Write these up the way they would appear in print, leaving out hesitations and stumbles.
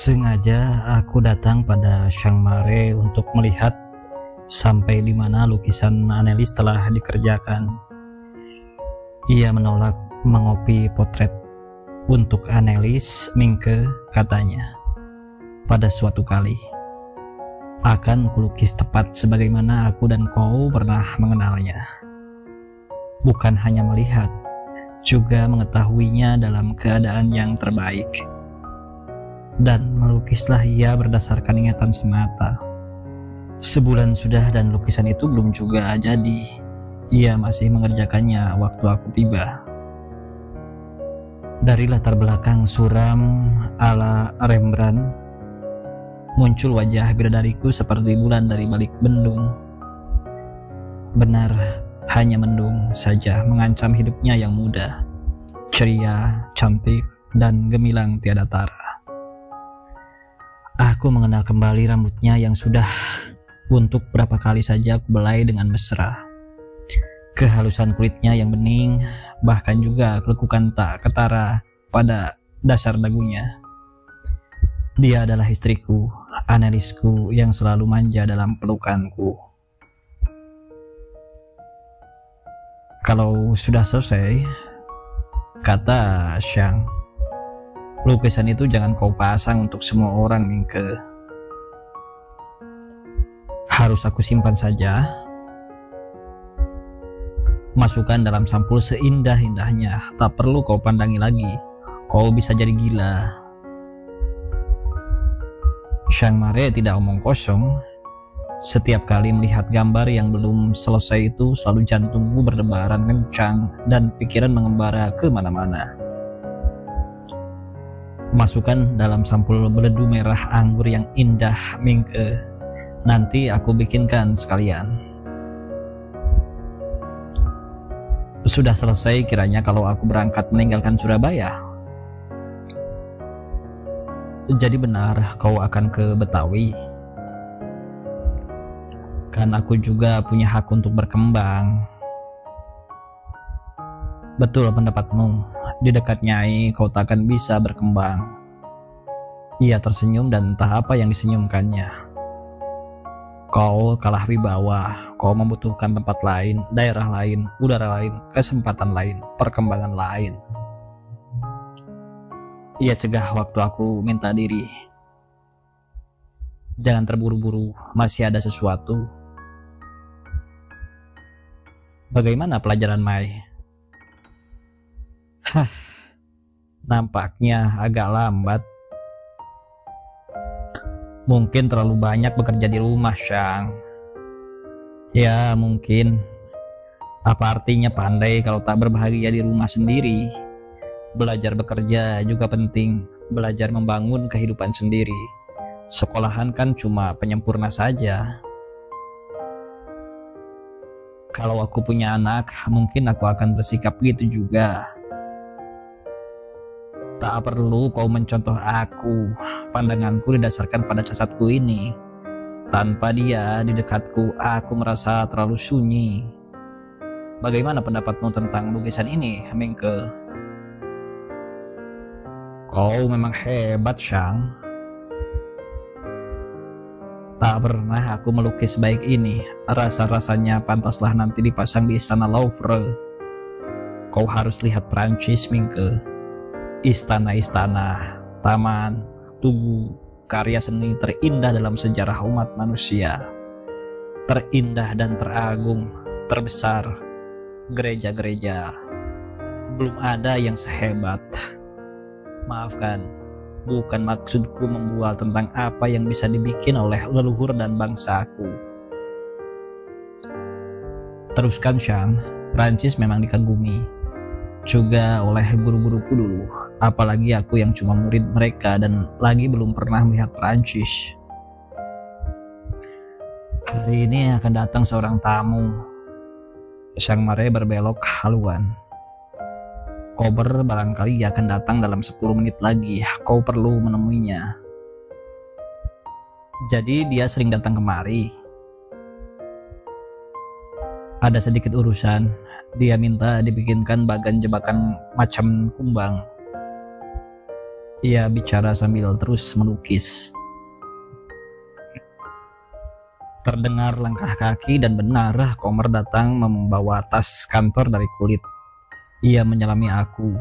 Sengaja aku datang pada Chiang Mare untuk melihat sampai di mana lukisan Annelies telah dikerjakan. Ia menolak mengopi potret untuk Annelies Minke, katanya. Pada suatu kali akan kulukis tepat sebagaimana aku dan kau pernah mengenalnya. Bukan hanya melihat, juga mengetahuinya dalam keadaan yang terbaik. Dan melukislah ia berdasarkan ingatan semata. Sebulan sudah dan lukisan itu belum juga jadi. Ia masih mengerjakannya waktu aku tiba. Dari latar belakang suram ala Rembrandt, muncul wajah bidadariku seperti bulan dari balik bendung. Benar, hanya mendung saja mengancam hidupnya yang muda, ceria, cantik, dan gemilang tiada tara. Aku mengenal kembali rambutnya yang sudah untuk berapa kali saja aku belai dengan mesra. Kehalusan kulitnya yang bening, bahkan juga kelekukan tak ketara pada dasar dagunya. Dia adalah istriku, Anneliesku yang selalu manja dalam pelukanku. Kalau sudah selesai, kata Chiang, lukisan itu jangan kau pasang untuk semua orang, Minke. Harus aku simpan saja. Masukkan dalam sampul seindah-indahnya. Tak perlu kau pandangi lagi. Kau bisa jadi gila. Chiang Mare tidak omong kosong. Setiap kali melihat gambar yang belum selesai itu, selalu jantungku berdebaran kencang dan pikiran mengembara kemana-mana. Masukkan dalam sampul beledu merah anggur yang indah, Minke. Nanti aku bikinkan sekalian. Sudah selesai kiranya kalau aku berangkat meninggalkan Surabaya. Jadi benar kau akan ke Betawi. Kan aku juga punya hak untuk berkembang. Betul pendapatmu. Di dekat Nyai kau tak akan bisa berkembang. Ia tersenyum dan entah apa yang disenyumkannya. Kau kalah wibawa. Kau membutuhkan tempat lain, daerah lain, udara lain, kesempatan lain, perkembangan lain. Ia cegah waktu aku minta diri. Jangan terburu-buru, masih ada sesuatu. Bagaimana pelajaran Mai? Nampaknya agak lambat. Mungkin terlalu banyak bekerja di rumah, Chiang. Ya, mungkin. Apa artinya pandai kalau tak berbahagia di rumah sendiri? Belajar bekerja juga penting. Belajar membangun kehidupan sendiri. Sekolahan kan cuma penyempurna saja. Kalau aku punya anak, mungkin aku akan bersikap gitu juga. Tak perlu kau mencontoh aku. Pandanganku didasarkan pada cacatku ini. Tanpa dia di dekatku, aku merasa terlalu sunyi. Bagaimana pendapatmu tentang lukisan ini, Minke? Kau memang hebat, Chiang. Tak pernah aku melukis baik ini. Rasa-rasanya pantaslah nanti dipasang di Istana Louvre. Kau harus lihat Prancis, Minke. Istana-istana, taman, tugu, karya seni terindah dalam sejarah umat manusia. Terindah dan teragung, terbesar, gereja-gereja. Belum ada yang sehebat. Maafkan, bukan maksudku membual tentang apa yang bisa dibikin oleh leluhur dan bangsaku. Teruskan, Chiang. Prancis memang dikagumi. Juga oleh guru-guruku dulu, apalagi aku yang cuma murid mereka dan lagi belum pernah melihat Prancis. Hari ini akan datang seorang tamu. Chiang Mare berbelok haluan. Kober barangkali akan datang dalam 10 menit lagi. Kau perlu menemuinya. Jadi dia sering datang kemari. Ada sedikit urusan. Dia minta dibikinkan bagan jebakan macam kumbang. Ia bicara sambil terus melukis. Terdengar langkah kaki dan benar Komer datang membawa tas kantor dari kulit. Ia menyelami aku.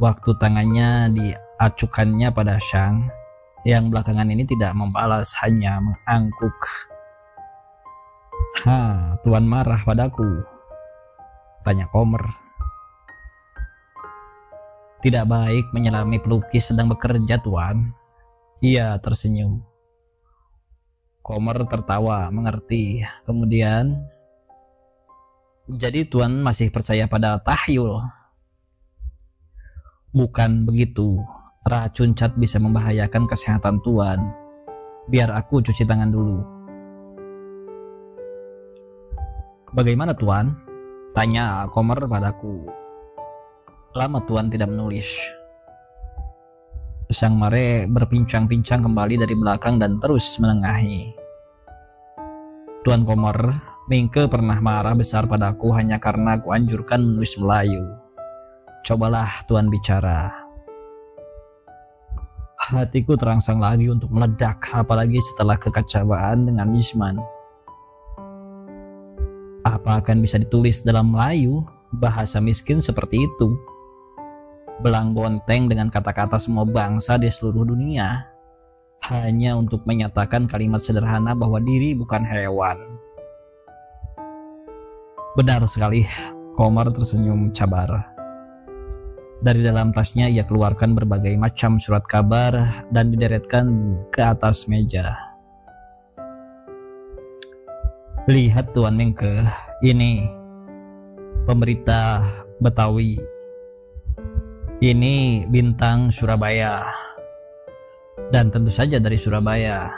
Waktu tangannya diacukannya pada Shang, yang belakangan ini tidak membalas, hanya mengangguk. Tuan marah padaku? Tanya Komer. Tidak baik menyelami pelukis sedang bekerja, Tuan. Ia tersenyum. Komer tertawa, mengerti. Kemudian, jadi Tuan masih percaya pada tahyul? Bukan begitu. Racun cat bisa membahayakan kesehatan Tuan. Biar aku cuci tangan dulu. Bagaimana Tuan? Tanya Komer padaku. Lama Tuan tidak menulis. Sang Mare berpincang-pincang kembali dari belakang dan terus menengahi. Tuan Komer, Mingke pernah marah besar padaku hanya karena aku anjurkan menulis Melayu. Cobalah Tuan bicara. Hatiku terangsang lagi untuk meledak, apalagi setelah kekacauan dengan Yisman. Apa akan bisa ditulis dalam Melayu? Bahasa miskin seperti itu. Belang bonteng dengan kata-kata semua bangsa di seluruh dunia, hanya untuk menyatakan kalimat sederhana bahwa diri bukan hewan. Benar sekali, Komer tersenyum cabar. Dari dalam tasnya ia keluarkan berbagai macam surat kabar dan dideretkan ke atas meja. Lihat Tuan Mingke, ini pemberita Betawi. Ini bintang Surabaya. Dan tentu saja dari Surabaya.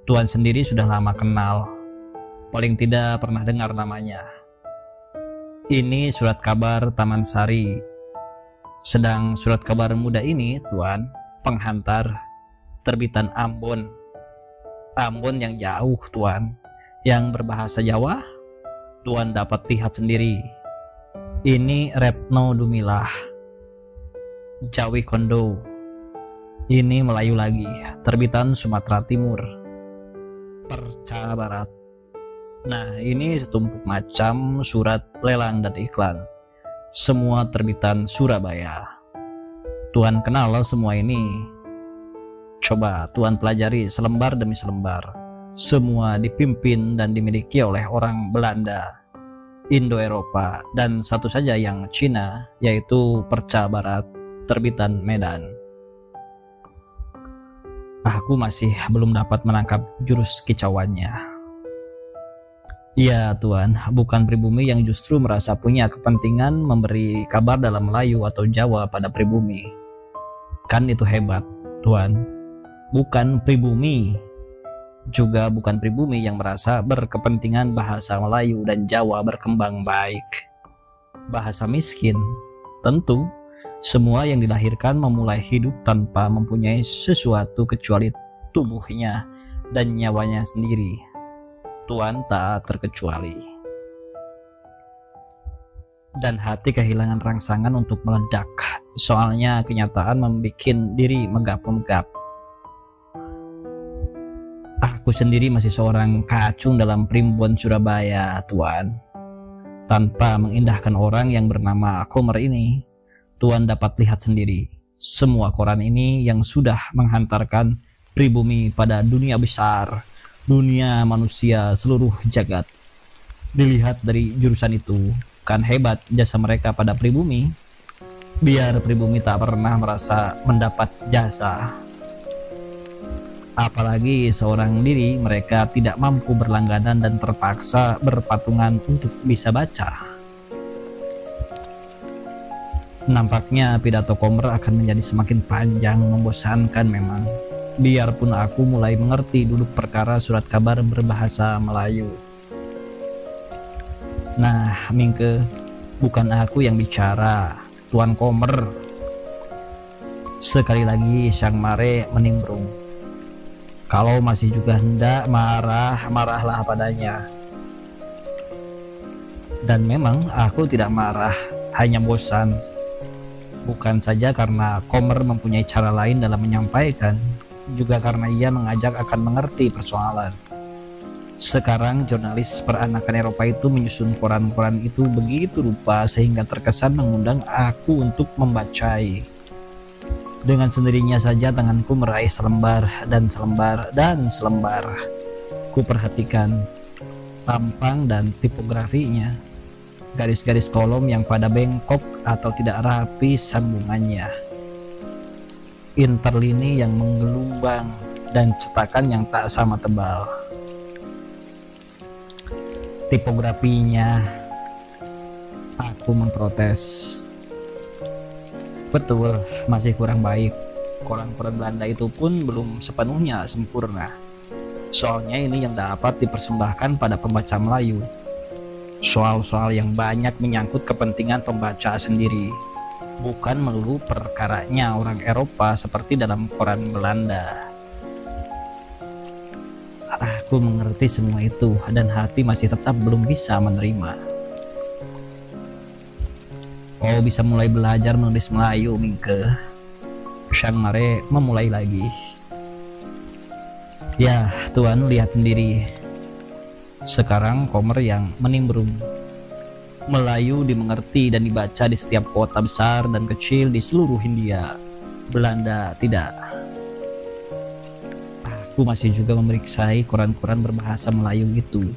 Tuan sendiri sudah lama kenal. Paling tidak pernah dengar namanya. Ini surat kabar Taman Sari. Sedang surat kabar muda ini, Tuan, penghantar terbitan Ambon. Ambon yang jauh, Tuan. Yang berbahasa Jawa, Tuan dapat lihat sendiri. Ini Retno Dumilah. Jawi Kondo. Ini Melayu lagi, terbitan Sumatera Timur. Perca Barat. Nah, ini setumpuk macam surat lelang dan iklan. Semua terbitan Surabaya. Tuan kenal semua ini. Coba Tuan pelajari selembar demi selembar. Semua dipimpin dan dimiliki oleh orang Belanda, Indo-Eropa, dan satu saja yang Cina, yaitu Perca Barat, terbitan Medan. Aku masih belum dapat menangkap jurus kicauannya. Ya Tuan, bukan pribumi yang justru merasa punya kepentingan memberi kabar dalam Melayu atau Jawa pada pribumi. Kan itu hebat, Tuan. Bukan pribumi. Juga bukan pribumi yang merasa berkepentingan bahasa Melayu dan Jawa berkembang baik. Bahasa miskin, tentu. Semua yang dilahirkan memulai hidup tanpa mempunyai sesuatu kecuali tubuhnya dan nyawanya sendiri. Tuan tak terkecuali. Dan hati kehilangan rangsangan untuk meledak. Soalnya kenyataan membuat diri megap-megap. Aku sendiri masih seorang kacung dalam primbon Surabaya, Tuan. Tanpa mengindahkan orang yang bernama Komer ini, Tuan dapat lihat sendiri, semua koran ini yang sudah menghantarkan pribumi pada dunia besar, dunia manusia seluruh jagat. Dilihat dari jurusan itu, kan hebat jasa mereka pada pribumi. Biar pribumi tak pernah merasa mendapat jasa. Apalagi seorang diri mereka tidak mampu berlangganan dan terpaksa berpatungan untuk bisa baca. Nampaknya pidato Komer akan menjadi semakin panjang, membosankan memang. Biarpun aku mulai mengerti duduk perkara surat kabar berbahasa Melayu. Nah, Mingke, bukan aku yang bicara, Tuan Komer. Sekali lagi Sang Mare menimbrung. Kalau masih juga hendak marah, marahlah padanya. Dan memang aku tidak marah, hanya bosan. Bukan saja karena Kommer mempunyai cara lain dalam menyampaikan, juga karena ia mengajak akan mengerti persoalan. Sekarang jurnalis peranakan Eropa itu menyusun koran-koran itu begitu rupa sehingga terkesan mengundang aku untuk membacai. Dengan sendirinya saja tanganku meraih selembar dan selembar dan selembar. Ku perhatikan tampang dan tipografinya, garis-garis kolom yang pada bengkok atau tidak rapi sambungannya, interlini yang menggelombang, dan cetakan yang tak sama tebal. Tipografinya, aku memprotes. Betul, masih kurang baik. Koran-koran Belanda itu pun belum sepenuhnya sempurna. Soalnya ini yang dapat dipersembahkan pada pembaca Melayu. Soal-soal yang banyak menyangkut kepentingan pembaca sendiri, bukan melulu perkaranya orang Eropa seperti dalam koran Belanda. Aku mengerti semua itu dan hati masih tetap belum bisa menerima. Kau bisa mulai belajar menulis Melayu, Mingke. Sang Mare memulai lagi. Ya, Tuan lihat sendiri. Sekarang Kommer yang menimbrung. Melayu dimengerti dan dibaca di setiap kota besar dan kecil di seluruh Hindia. Belanda tidak. Aku masih juga memeriksai koran-koran berbahasa Melayu itu.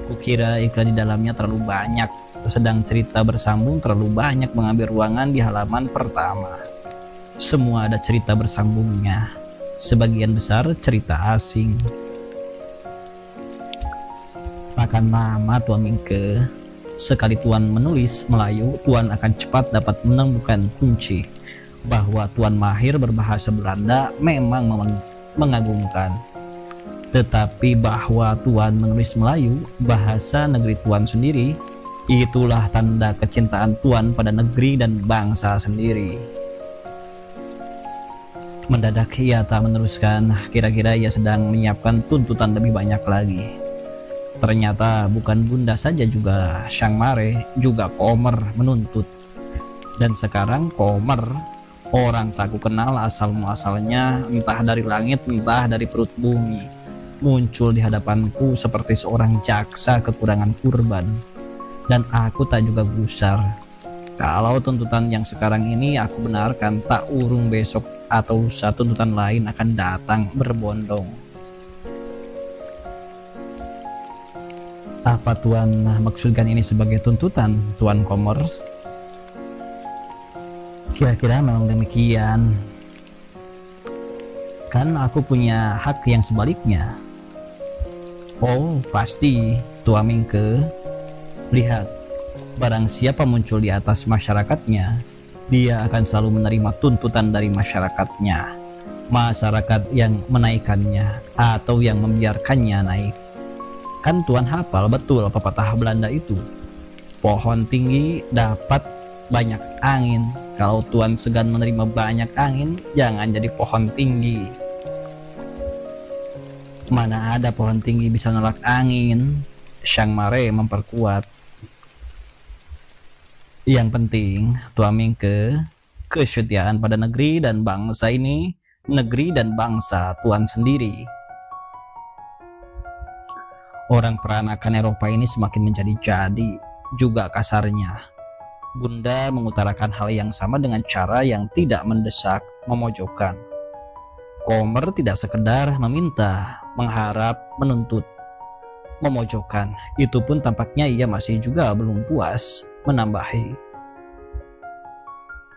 Kukira iklan di dalamnya terlalu banyak, sedang cerita bersambung terlalu banyak mengambil ruangan di halaman pertama. Semua ada cerita bersambungnya, sebagian besar cerita asing. Makan lama Tuan Mingke. Sekali Tuan menulis Melayu, Tuan akan cepat dapat menemukan kunci bahwa Tuan mahir berbahasa Belanda memang mengagumkan. Tetapi bahwa Tuan menulis Melayu, bahasa negeri Tuan sendiri, itulah tanda kecintaan Tuan pada negeri dan bangsa sendiri. Mendadak ia tak meneruskan, kira-kira ia sedang menyiapkan tuntutan lebih banyak lagi. Ternyata bukan Bunda saja, juga Sang Mare, juga Kommer menuntut. Dan sekarang Kommer, orang tak ku kenal asal muasalnya, entah dari langit entah dari perut bumi, muncul di hadapanku seperti seorang jaksa kekurangan kurban. Dan aku tak juga gusar. Kalau tuntutan yang sekarang ini aku benarkan, tak urung besok atau lusa tuntutan lain akan datang berbondong. Apa Tuan maksudkan ini sebagai tuntutan, Tuan Kommer? Kira-kira memang demikian. Kan aku punya hak yang sebaliknya. Oh, pasti, Tuan Mingke. Lihat, barang siapa muncul di atas masyarakatnya, dia akan selalu menerima tuntutan dari masyarakatnya. Masyarakat yang menaikkannya atau yang membiarkannya naik. Kan Tuan hafal betul pepatah Belanda itu. Pohon tinggi dapat banyak angin. Kalau Tuan segan menerima banyak angin, jangan jadi pohon tinggi. Mana ada pohon tinggi bisa nolak angin? Sang Mare memperkuat. Yang penting, Tuan Mingke, kesetiaan pada negeri dan bangsa ini, negeri dan bangsa Tuan sendiri. Orang peranakan Eropa ini semakin menjadi-jadi, juga kasarnya. Bunda mengutarakan hal yang sama dengan cara yang tidak mendesak, memojokkan. Kommer tidak sekedar meminta, mengharap, menuntut, memojokkan. Itu pun tampaknya ia masih juga belum puas, menambahi.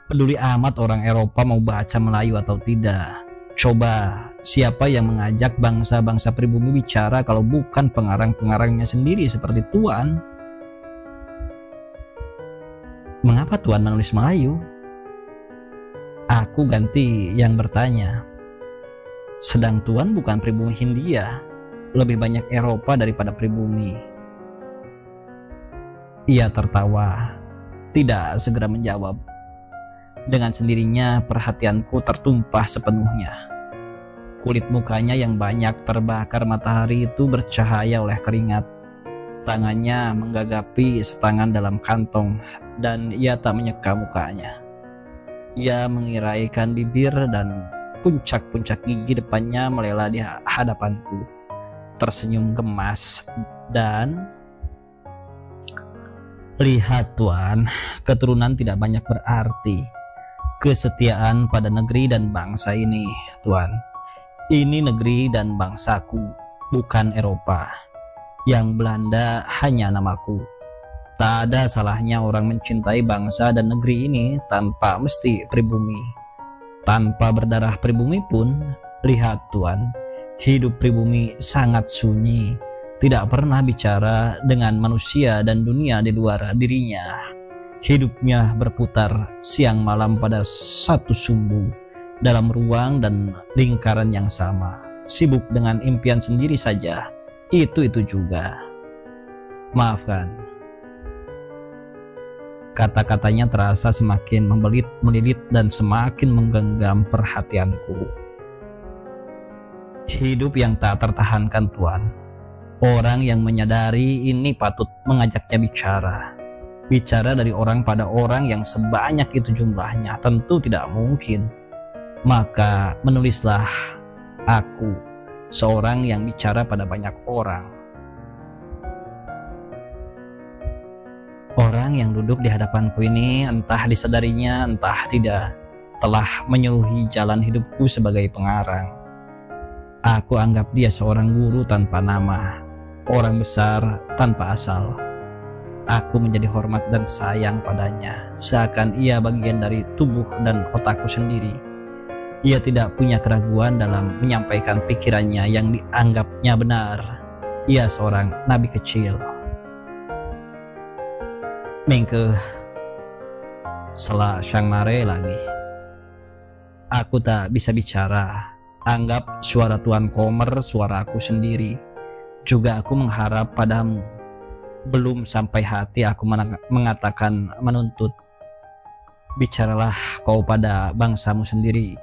Peduli amat orang Eropa mau baca Melayu atau tidak. Coba, siapa yang mengajak bangsa-bangsa pribumi bicara kalau bukan pengarang-pengarangnya sendiri seperti Tuan? Mengapa Tuan menulis Melayu? Aku ganti yang bertanya. Sedang Tuan bukan pribumi Hindia, lebih banyak Eropa daripada pribumi. Ia tertawa, tidak segera menjawab. Dengan sendirinya perhatianku tertumpah sepenuhnya. Kulit mukanya yang banyak terbakar matahari itu bercahaya oleh keringat. Tangannya menggagapi setangan dalam kantong dan ia tak menyeka mukanya. Ia mengiraikan bibir dan puncak-puncak gigi depannya melela di hadapanku. Tersenyum gemas dan, "Lihat Tuan, keturunan tidak banyak berarti. Kesetiaan pada negeri dan bangsa ini, Tuan. Ini negeri dan bangsaku, bukan Eropa. Yang Belanda hanya namaku. Tak ada salahnya orang mencintai bangsa dan negeri ini tanpa mesti pribumi. Tanpa berdarah pribumi pun, lihat Tuan, hidup pribumi sangat sunyi, tidak pernah bicara dengan manusia dan dunia di luar dirinya. Hidupnya berputar siang malam pada satu sumbu, dalam ruang dan lingkaran yang sama, sibuk dengan impian sendiri saja, itu juga. Maafkan." Kata-katanya terasa semakin melilit dan semakin menggenggam perhatianku. Hidup yang tak tertahankan, Tuan. Orang yang menyadari ini patut mengajaknya bicara. Bicara dari orang pada orang yang sebanyak itu jumlahnya tentu tidak mungkin. Maka menulislah aku, seorang yang bicara pada banyak orang. Orang yang duduk di hadapanku ini, entah disadarinya entah tidak, telah menyeluhi jalan hidupku sebagai pengarang. Aku anggap dia seorang guru tanpa nama, orang besar tanpa asal. Aku menjadi hormat dan sayang padanya, seakan ia bagian dari tubuh dan otakku sendiri. Ia tidak punya keraguan dalam menyampaikan pikirannya yang dianggapnya benar. Ia seorang nabi kecil. "Mingke," sela Syang Mare lagi. "Aku tak bisa bicara. Anggap suara Tuan Komer suaraku sendiri. Juga aku mengharap padamu. Belum sampai hati aku mengatakan menuntut. Bicaralah kau pada bangsamu sendiri.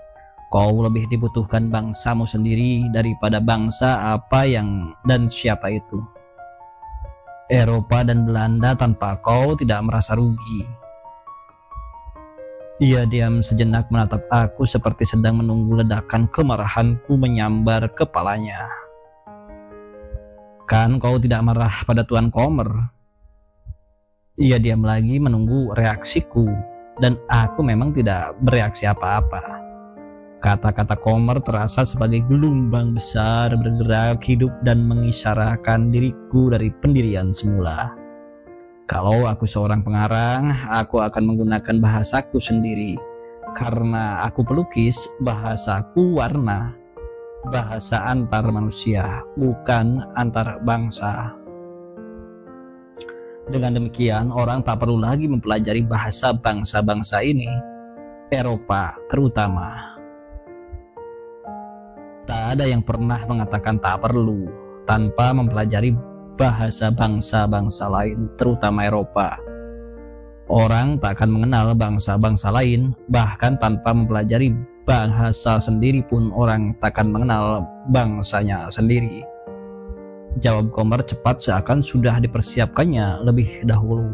Kau lebih dibutuhkan bangsamu sendiri daripada bangsa apa yang dan siapa itu. Eropa dan Belanda tanpa kau tidak merasa rugi." Ia diam sejenak menatap aku seperti sedang menunggu ledakan kemarahanku menyambar kepalanya. "Kan kau tidak marah pada Tuan Komer?" Ia diam lagi menunggu reaksiku, dan aku memang tidak bereaksi apa-apa. Kata-kata Komer terasa sebagai gelombang besar bergerak hidup dan mengisyaratkan diriku dari pendirian semula. Kalau aku seorang pengarang, aku akan menggunakan bahasaku sendiri. Karena aku pelukis, bahasaku warna. Bahasa antar manusia, bukan antar bangsa. Dengan demikian, orang tak perlu lagi mempelajari bahasa bangsa-bangsa ini, Eropa terutama. Tak ada yang pernah mengatakan tak perlu tanpa mempelajari bahasa bangsa-bangsa lain, terutama Eropa. Orang tak akan mengenal bangsa-bangsa lain, bahkan tanpa mempelajari bahasa sendiri pun orang tak akan mengenal bangsanya sendiri. Jawab Komer cepat seakan sudah dipersiapkannya lebih dahulu.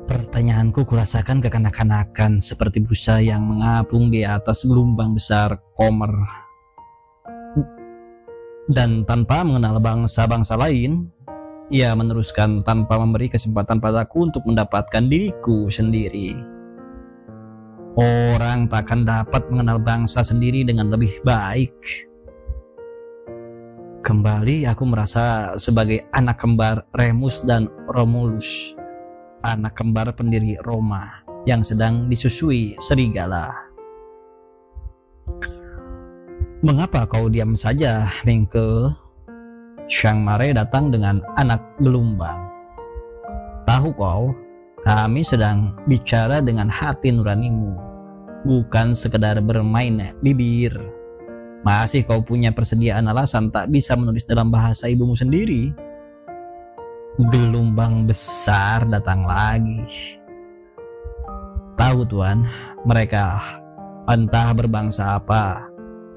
Pertanyaanku kurasakan kekanak-kanakan seperti busa yang mengapung di atas gelombang besar Komer. Dan tanpa mengenal bangsa-bangsa lain, ia meneruskan tanpa memberi kesempatan padaku untuk mendapatkan diriku sendiri. Orang tak akan dapat mengenal bangsa sendiri dengan lebih baik. Kembali aku merasa sebagai anak kembar Remus dan Romulus, anak kembar pendiri Roma yang sedang disusui serigala. "Mengapa kau diam saja, Mingke?" Syang Mare datang dengan anak gelombang. "Tahu kau, kami sedang bicara dengan hati nuranimu, bukan sekedar bermain bibir. Masih kau punya persediaan alasan tak bisa menulis dalam bahasa ibumu sendiri?" Gelombang besar datang lagi. "Tahu Tuan, mereka entah berbangsa apa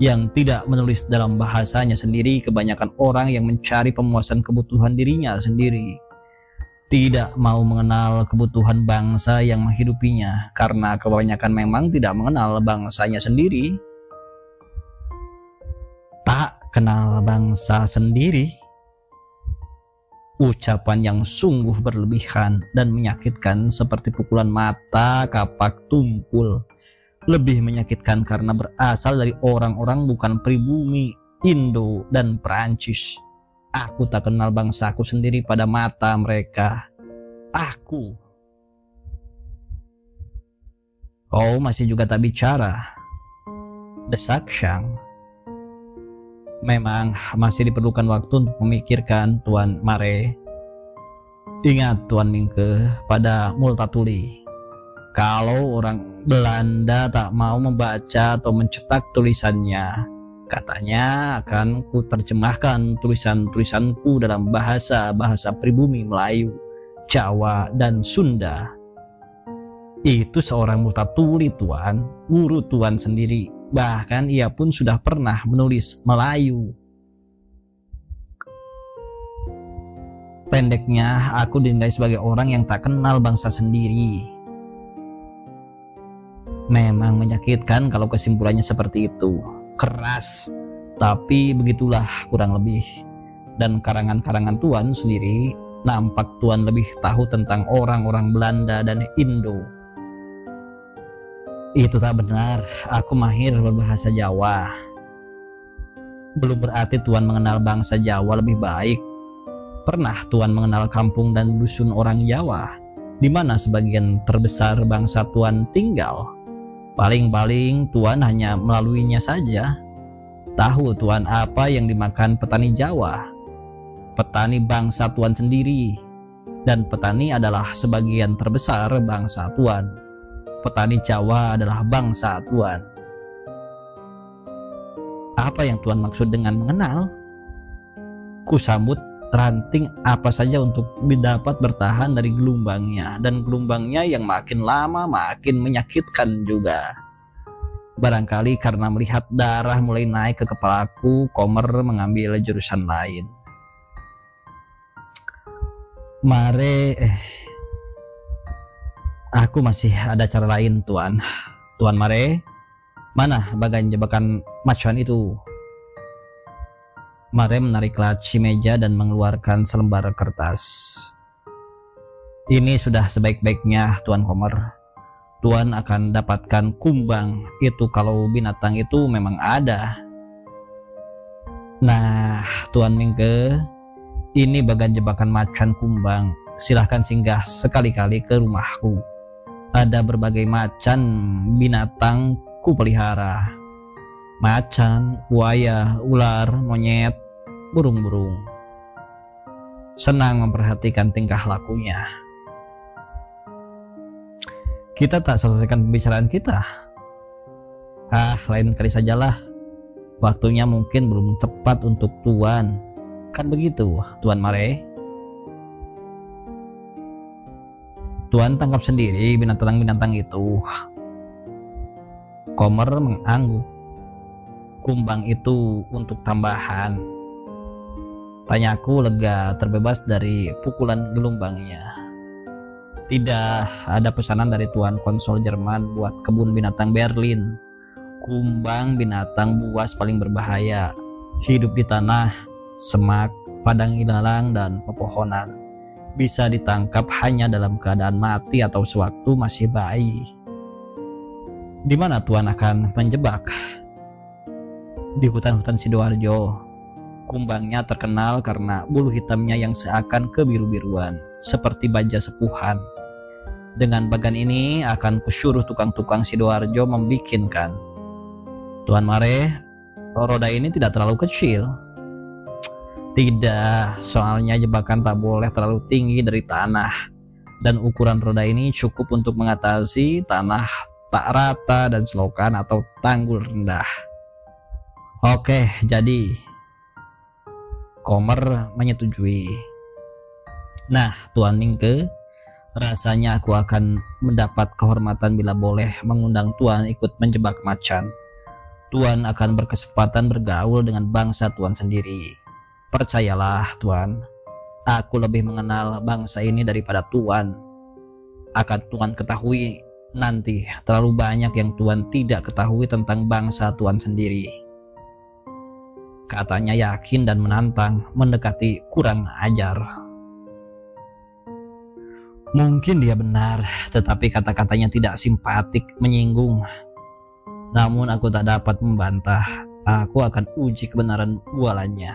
yang tidak menulis dalam bahasanya sendiri, kebanyakan orang yang mencari pemuasan kebutuhan dirinya sendiri. tidak mau mengenal kebutuhan bangsa yang menghidupinya, karena kebanyakan memang tidak mengenal bangsanya sendiri. Tak kenal bangsa sendiri, ucapan yang sungguh berlebihan dan menyakitkan seperti pukulan mata kapak tumpul. Lebih menyakitkan karena berasal dari orang-orang bukan pribumi Indo dan Perancis. Aku tak kenal bangsaku sendiri pada mata mereka. Aku. Kau masih juga tak bicara, desak Shang. Memang masih diperlukan waktu untuk memikirkan, Tuan Mare. Ingat, Tuan Mingke, pada Multatuli, kalau orang Belanda tak mau membaca atau mencetak tulisannya, katanya akan ku terjemahkan tulisan-tulisanku dalam bahasa-bahasa pribumi Melayu, Jawa, dan Sunda. Itu seorang Multatuli, Tuan, guru Tuan sendiri. Bahkan ia pun sudah pernah menulis Melayu. Pendeknya, aku dinilai sebagai orang yang tak kenal bangsa sendiri. Memang menyakitkan kalau kesimpulannya seperti itu. Keras, tapi begitulah kurang lebih. Dan karangan-karangan Tuan sendiri, nampak Tuan lebih tahu tentang orang-orang Belanda dan Indo. Itu tak benar, aku mahir berbahasa Jawa. Belum berarti Tuan mengenal bangsa Jawa lebih baik. Pernah Tuan mengenal kampung dan dusun orang Jawa, di mana sebagian terbesar bangsa Tuan tinggal? Paling-paling Tuan hanya melaluinya saja. Tahu Tuan apa yang dimakan petani Jawa? Petani bangsa Tuan sendiri. Dan petani adalah sebagian terbesar bangsa Tuan. Petani Jawa adalah bangsa Tuan. Apa yang Tuan maksud dengan mengenal? Kusambut ranting apa saja untuk dapat bertahan dari gelombangnya, dan gelombangnya yang makin lama makin menyakitkan juga. Barangkali karena melihat darah mulai naik ke kepalaku, Komer mengambil jurusan lain. Mare, aku masih ada cara lain, Tuan. Tuan Mare, mana bagian jebakan macuan itu? Mare menarik laci meja dan mengeluarkan selembar kertas. Ini sudah sebaik-baiknya, Tuan Komer. Tuan akan dapatkan kumbang itu kalau binatang itu memang ada. Nah, Tuan Mingke, ini bagian jebakan macan kumbang. Silahkan singgah sekali-kali ke rumahku. Ada berbagai macan binatang ku pelihara. Macan, buaya, ular, monyet, burung-burung. Senang memperhatikan tingkah lakunya. Kita tak selesaikan pembicaraan kita. Lain kali sajalah. Waktunya mungkin belum tepat untuk Tuan. Kan begitu, Tuan Mare? Tuan tangkap sendiri binatang-binatang itu. Komer mengangguk. Kumbang itu untuk tambahan. Tanyaku lega terbebas dari pukulan gelombangnya. Tidak ada pesanan dari Tuan Konsul Jerman buat kebun binatang Berlin. Kumbang binatang buas paling berbahaya. Hidup di tanah, semak, padang ilalang, dan pepohonan. Bisa ditangkap hanya dalam keadaan mati atau sewaktu masih bayi. Di mana Tuan akan menjebak? Di hutan-hutan Sidoarjo. Kumbangnya terkenal karena bulu hitamnya yang seakan kebiru-biruan, seperti baja sepuhan. Dengan bagan ini akan kusuruh tukang-tukang Sidoarjo membikinkan. Tuan Mare, roda ini tidak terlalu kecil. Tidak, soalnya jebakan tak boleh terlalu tinggi dari tanah. Dan ukuran roda ini cukup untuk mengatasi tanah tak rata dan selokan atau tanggul rendah. Oke, jadi Komer menyetujui. Nah, Tuan Mingke, rasanya aku akan mendapat kehormatan bila boleh mengundang Tuan ikut menjebak macan. Tuan akan berkesempatan bergaul dengan bangsa Tuan sendiri. Percayalah, Tuan, aku lebih mengenal bangsa ini daripada Tuan. Akan Tuan ketahui nanti terlalu banyak yang Tuan tidak ketahui tentang bangsa Tuan sendiri. Katanya yakin dan menantang, mendekati kurang ajar. Mungkin dia benar, tetapi kata-katanya tidak simpatik, menyinggung. Namun aku tak dapat membantah. Aku akan uji kebenaran bualannya.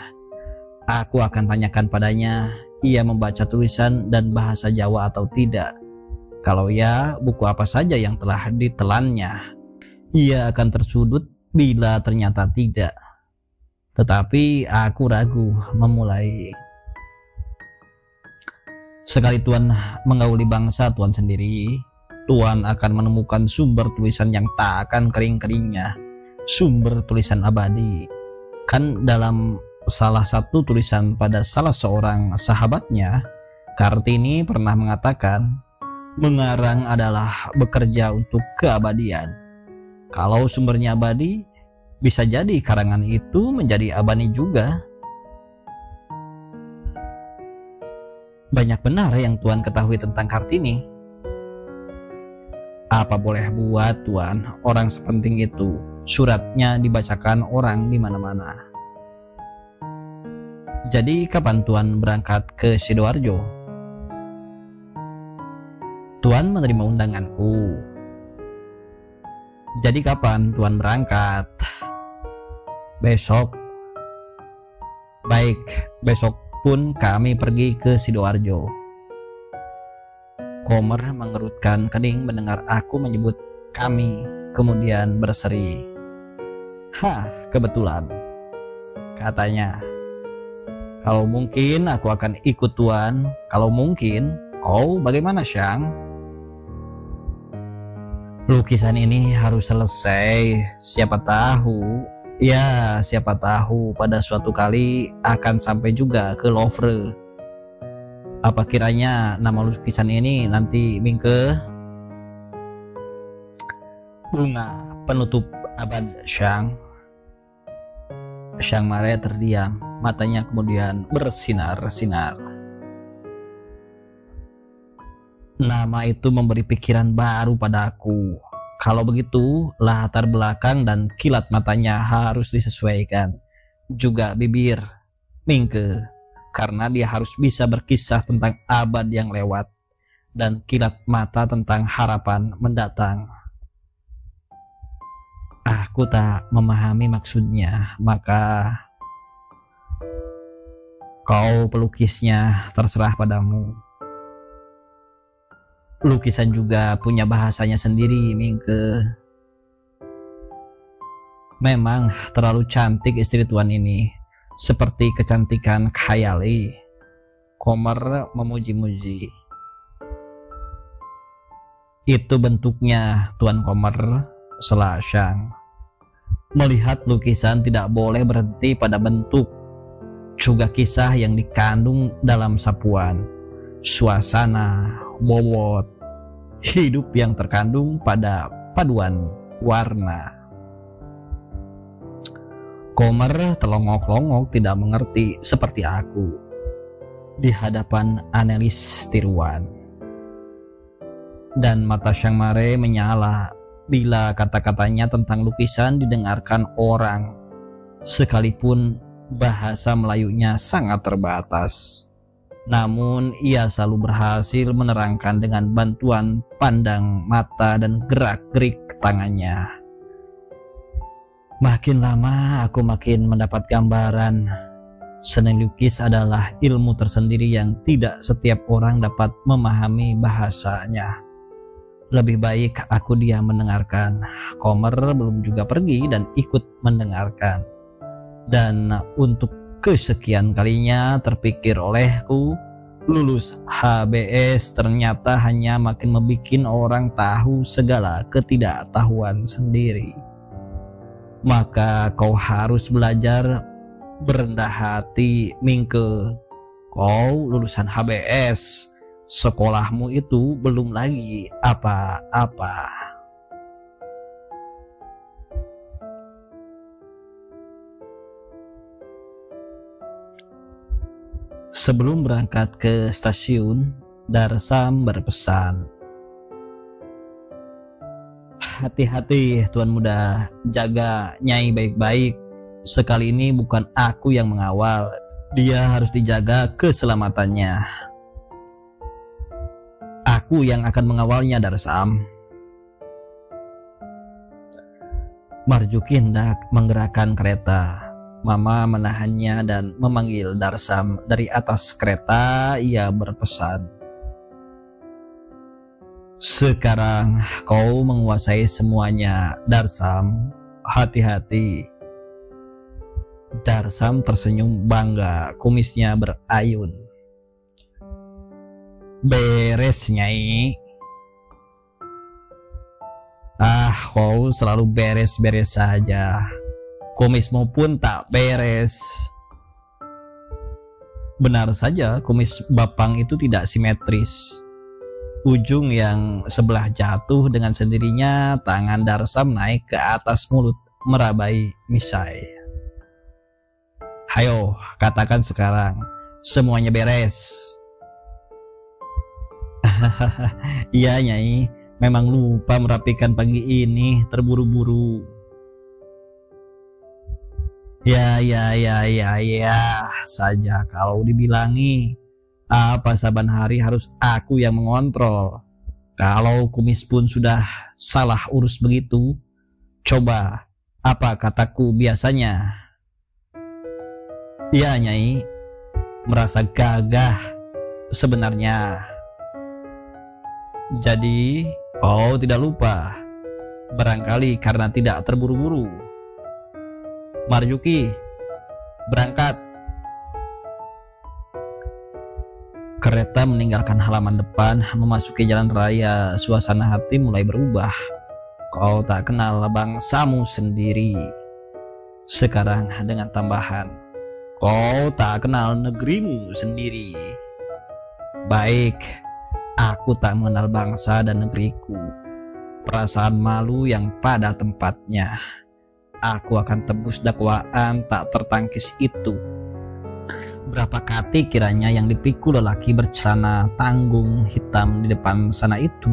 Aku akan tanyakan padanya, ia membaca tulisan dan bahasa Jawa atau tidak. Kalau ya, buku apa saja yang telah ditelannya. Ia akan tersudut bila ternyata tidak. Tetapi aku ragu memulai. Sekali Tuan mengauli bangsa Tuan sendiri, Tuan akan menemukan sumber tulisan yang tak akan kering-keringnya. Sumber tulisan abadi. Kan dalam salah satu tulisan pada salah seorang sahabatnya, Kartini pernah mengatakan, mengarang adalah bekerja untuk keabadian. Kalau sumbernya abadi, bisa jadi karangan itu menjadi abadi juga. Banyak benar yang Tuan ketahui tentang Kartini. Apa boleh buat Tuan, orang sepenting itu, suratnya dibacakan orang di mana-mana. Jadi kapan Tuan berangkat ke Sidoarjo? Tuan menerima undanganku. Jadi kapan Tuan berangkat? Besok. Baik, besok pun kami pergi ke Sidoarjo. Komer mengerutkan kening mendengar aku menyebut kami, kemudian berseri. Hah, kebetulan, katanya. Kalau mungkin aku akan ikut Tuan. Kalau mungkin, kau bagaimana, Syang? Lukisan ini harus selesai. Siapa tahu, ya siapa tahu pada suatu kali akan sampai juga ke Louvre. Apa kiranya nama lukisan ini nanti mingke? Bunga penutup abad, Syang. Syang Mare terdiam, matanya kemudian bersinar-sinar. Nama itu memberi pikiran baru padaku. Kalau begitu, latar belakang dan kilat matanya harus disesuaikan. Juga bibir, mingke, karena dia harus bisa berkisah tentang abad yang lewat dan kilat mata tentang harapan mendatang. Aku tak memahami maksudnya, maka kau pelukisnya, terserah padamu. Lukisan juga punya bahasanya sendiri, mingke. Memang terlalu cantik istri Tuan ini, seperti kecantikan khayali. Komer memuji-muji. Itu bentuknya, Tuan Komer, sela Syang. Melihat lukisan tidak boleh berhenti pada bentuk, juga kisah yang dikandung dalam sapuan, suasana, bobot, hidup yang terkandung pada paduan warna. Komer telongok-longok tidak mengerti seperti aku di hadapan Anelis Tiruan. Dan mata Syang Mare menyala bila kata-katanya tentang lukisan didengarkan orang, sekalipun bahasa Melayunya sangat terbatas. Namun ia selalu berhasil menerangkan dengan bantuan pandang mata dan gerak-gerik tangannya. Makin lama aku makin mendapat gambaran. Seni lukis adalah ilmu tersendiri yang tidak setiap orang dapat memahami bahasanya. Lebih baik aku diam mendengarkan. Komer belum juga pergi dan ikut mendengarkan. Dan untuk kesekian kalinya terpikir olehku, lulus HBS ternyata hanya makin membikin orang tahu segala ketidaktahuan sendiri. Maka kau harus belajar berendah hati, mingke. Kau lulusan HBS, sekolahmu itu belum lagi apa-apa. Sebelum berangkat ke stasiun, Darsam berpesan, "Hati-hati Tuan Muda, jaga Nyai baik-baik. Sekali ini bukan aku yang mengawal, dia harus dijaga keselamatannya. Aku yang akan mengawalnya, Darsam." Marjuki hendak menggerakkan kereta. Mama menahannya dan memanggil Darsam dari atas kereta. Ia berpesan, "Sekarang kau menguasai semuanya, Darsam. Hati-hati." Darsam tersenyum bangga, kumisnya berayun. "Beres, Nyai." "Ah, kau selalu beres-beres saja. Kumismu pun tak beres." Benar saja, kumis Bapang itu tidak simetris. Ujung yang sebelah jatuh dengan sendirinya, tangan Darsam naik ke atas mulut, merabai misai. "Hayo, katakan sekarang, semuanya beres." "Iya, Nyai, memang lupa merapikan pagi ini, terburu-buru." Ya saja kalau dibilangi, apa saban hari harus aku yang mengontrol. Kalau kumis pun sudah salah urus begitu, coba apa kataku biasanya? "Ya, Nyai, merasa gagah sebenarnya." "Jadi, oh tidak lupa, barangkali karena tidak terburu-buru. Marjuki, berangkat." Kereta meninggalkan halaman depan, memasuki jalan raya. Suasana hati mulai berubah. Kau tak kenal bangsamu sendiri. Sekarang dengan tambahan, kau tak kenal negerimu sendiri. Baik, aku tak mengenal bangsa dan negeriku. Perasaan malu yang pada tempatnya. Aku akan tebus dakwaan tak tertangkis itu. Berapa kati kiranya yang dipikul lelaki bercelana tanggung hitam di depan sana itu?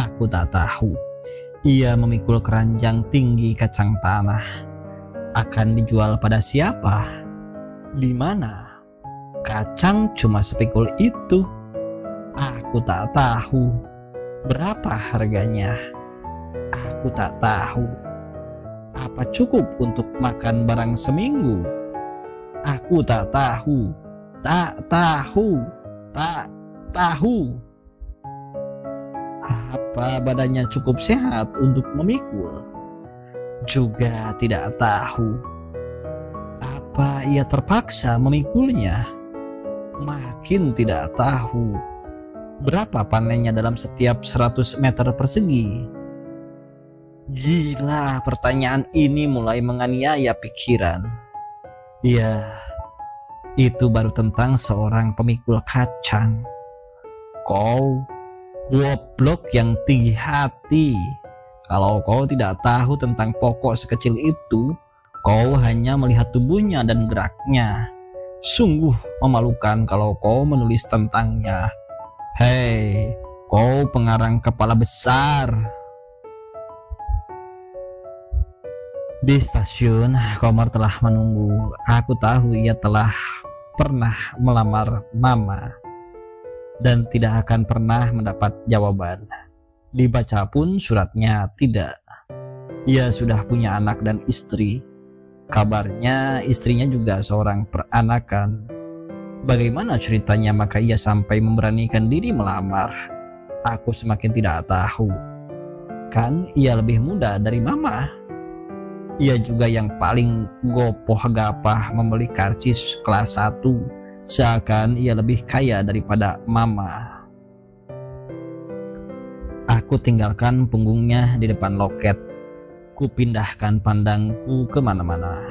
Aku tak tahu. Ia memikul keranjang tinggi kacang tanah. Akan dijual pada siapa? Di mana? Kacang cuma sepikul itu. Aku tak tahu. Berapa harganya? Aku tak tahu. Apa cukup untuk makan barang seminggu? Aku tak tahu. Tak tahu. Tak tahu. Apa badannya cukup sehat untuk memikul? Juga tidak tahu. Apa ia terpaksa memikulnya? Makin tidak tahu. Berapa panennya dalam setiap 100 meter persegi? Gila, pertanyaan ini mulai menganiaya pikiran. Ya, itu baru tentang seorang pemikul kacang. Kau goblok yang tinggi hati. Kalau kau tidak tahu tentang pokok sekecil itu, kau hanya melihat tubuhnya dan geraknya. Sungguh memalukan kalau kau menulis tentangnya. Hei, kau pengarang kepala besar. Di stasiun, Komar telah menunggu. Aku tahu ia telah pernah melamar Mama dan tidak akan pernah mendapat jawaban. Dibaca pun suratnya tidak. Ia sudah punya anak dan istri. Kabarnya istrinya juga seorang peranakan. Bagaimana ceritanya maka ia sampai memberanikan diri melamar? Aku semakin tidak tahu. Kan ia lebih muda dari Mama. Ia juga yang paling gopoh gapah membeli karcis kelas 1, seakan ia lebih kaya daripada Mama. Aku tinggalkan punggungnya di depan loket. Kupindahkan pandangku kemana-mana.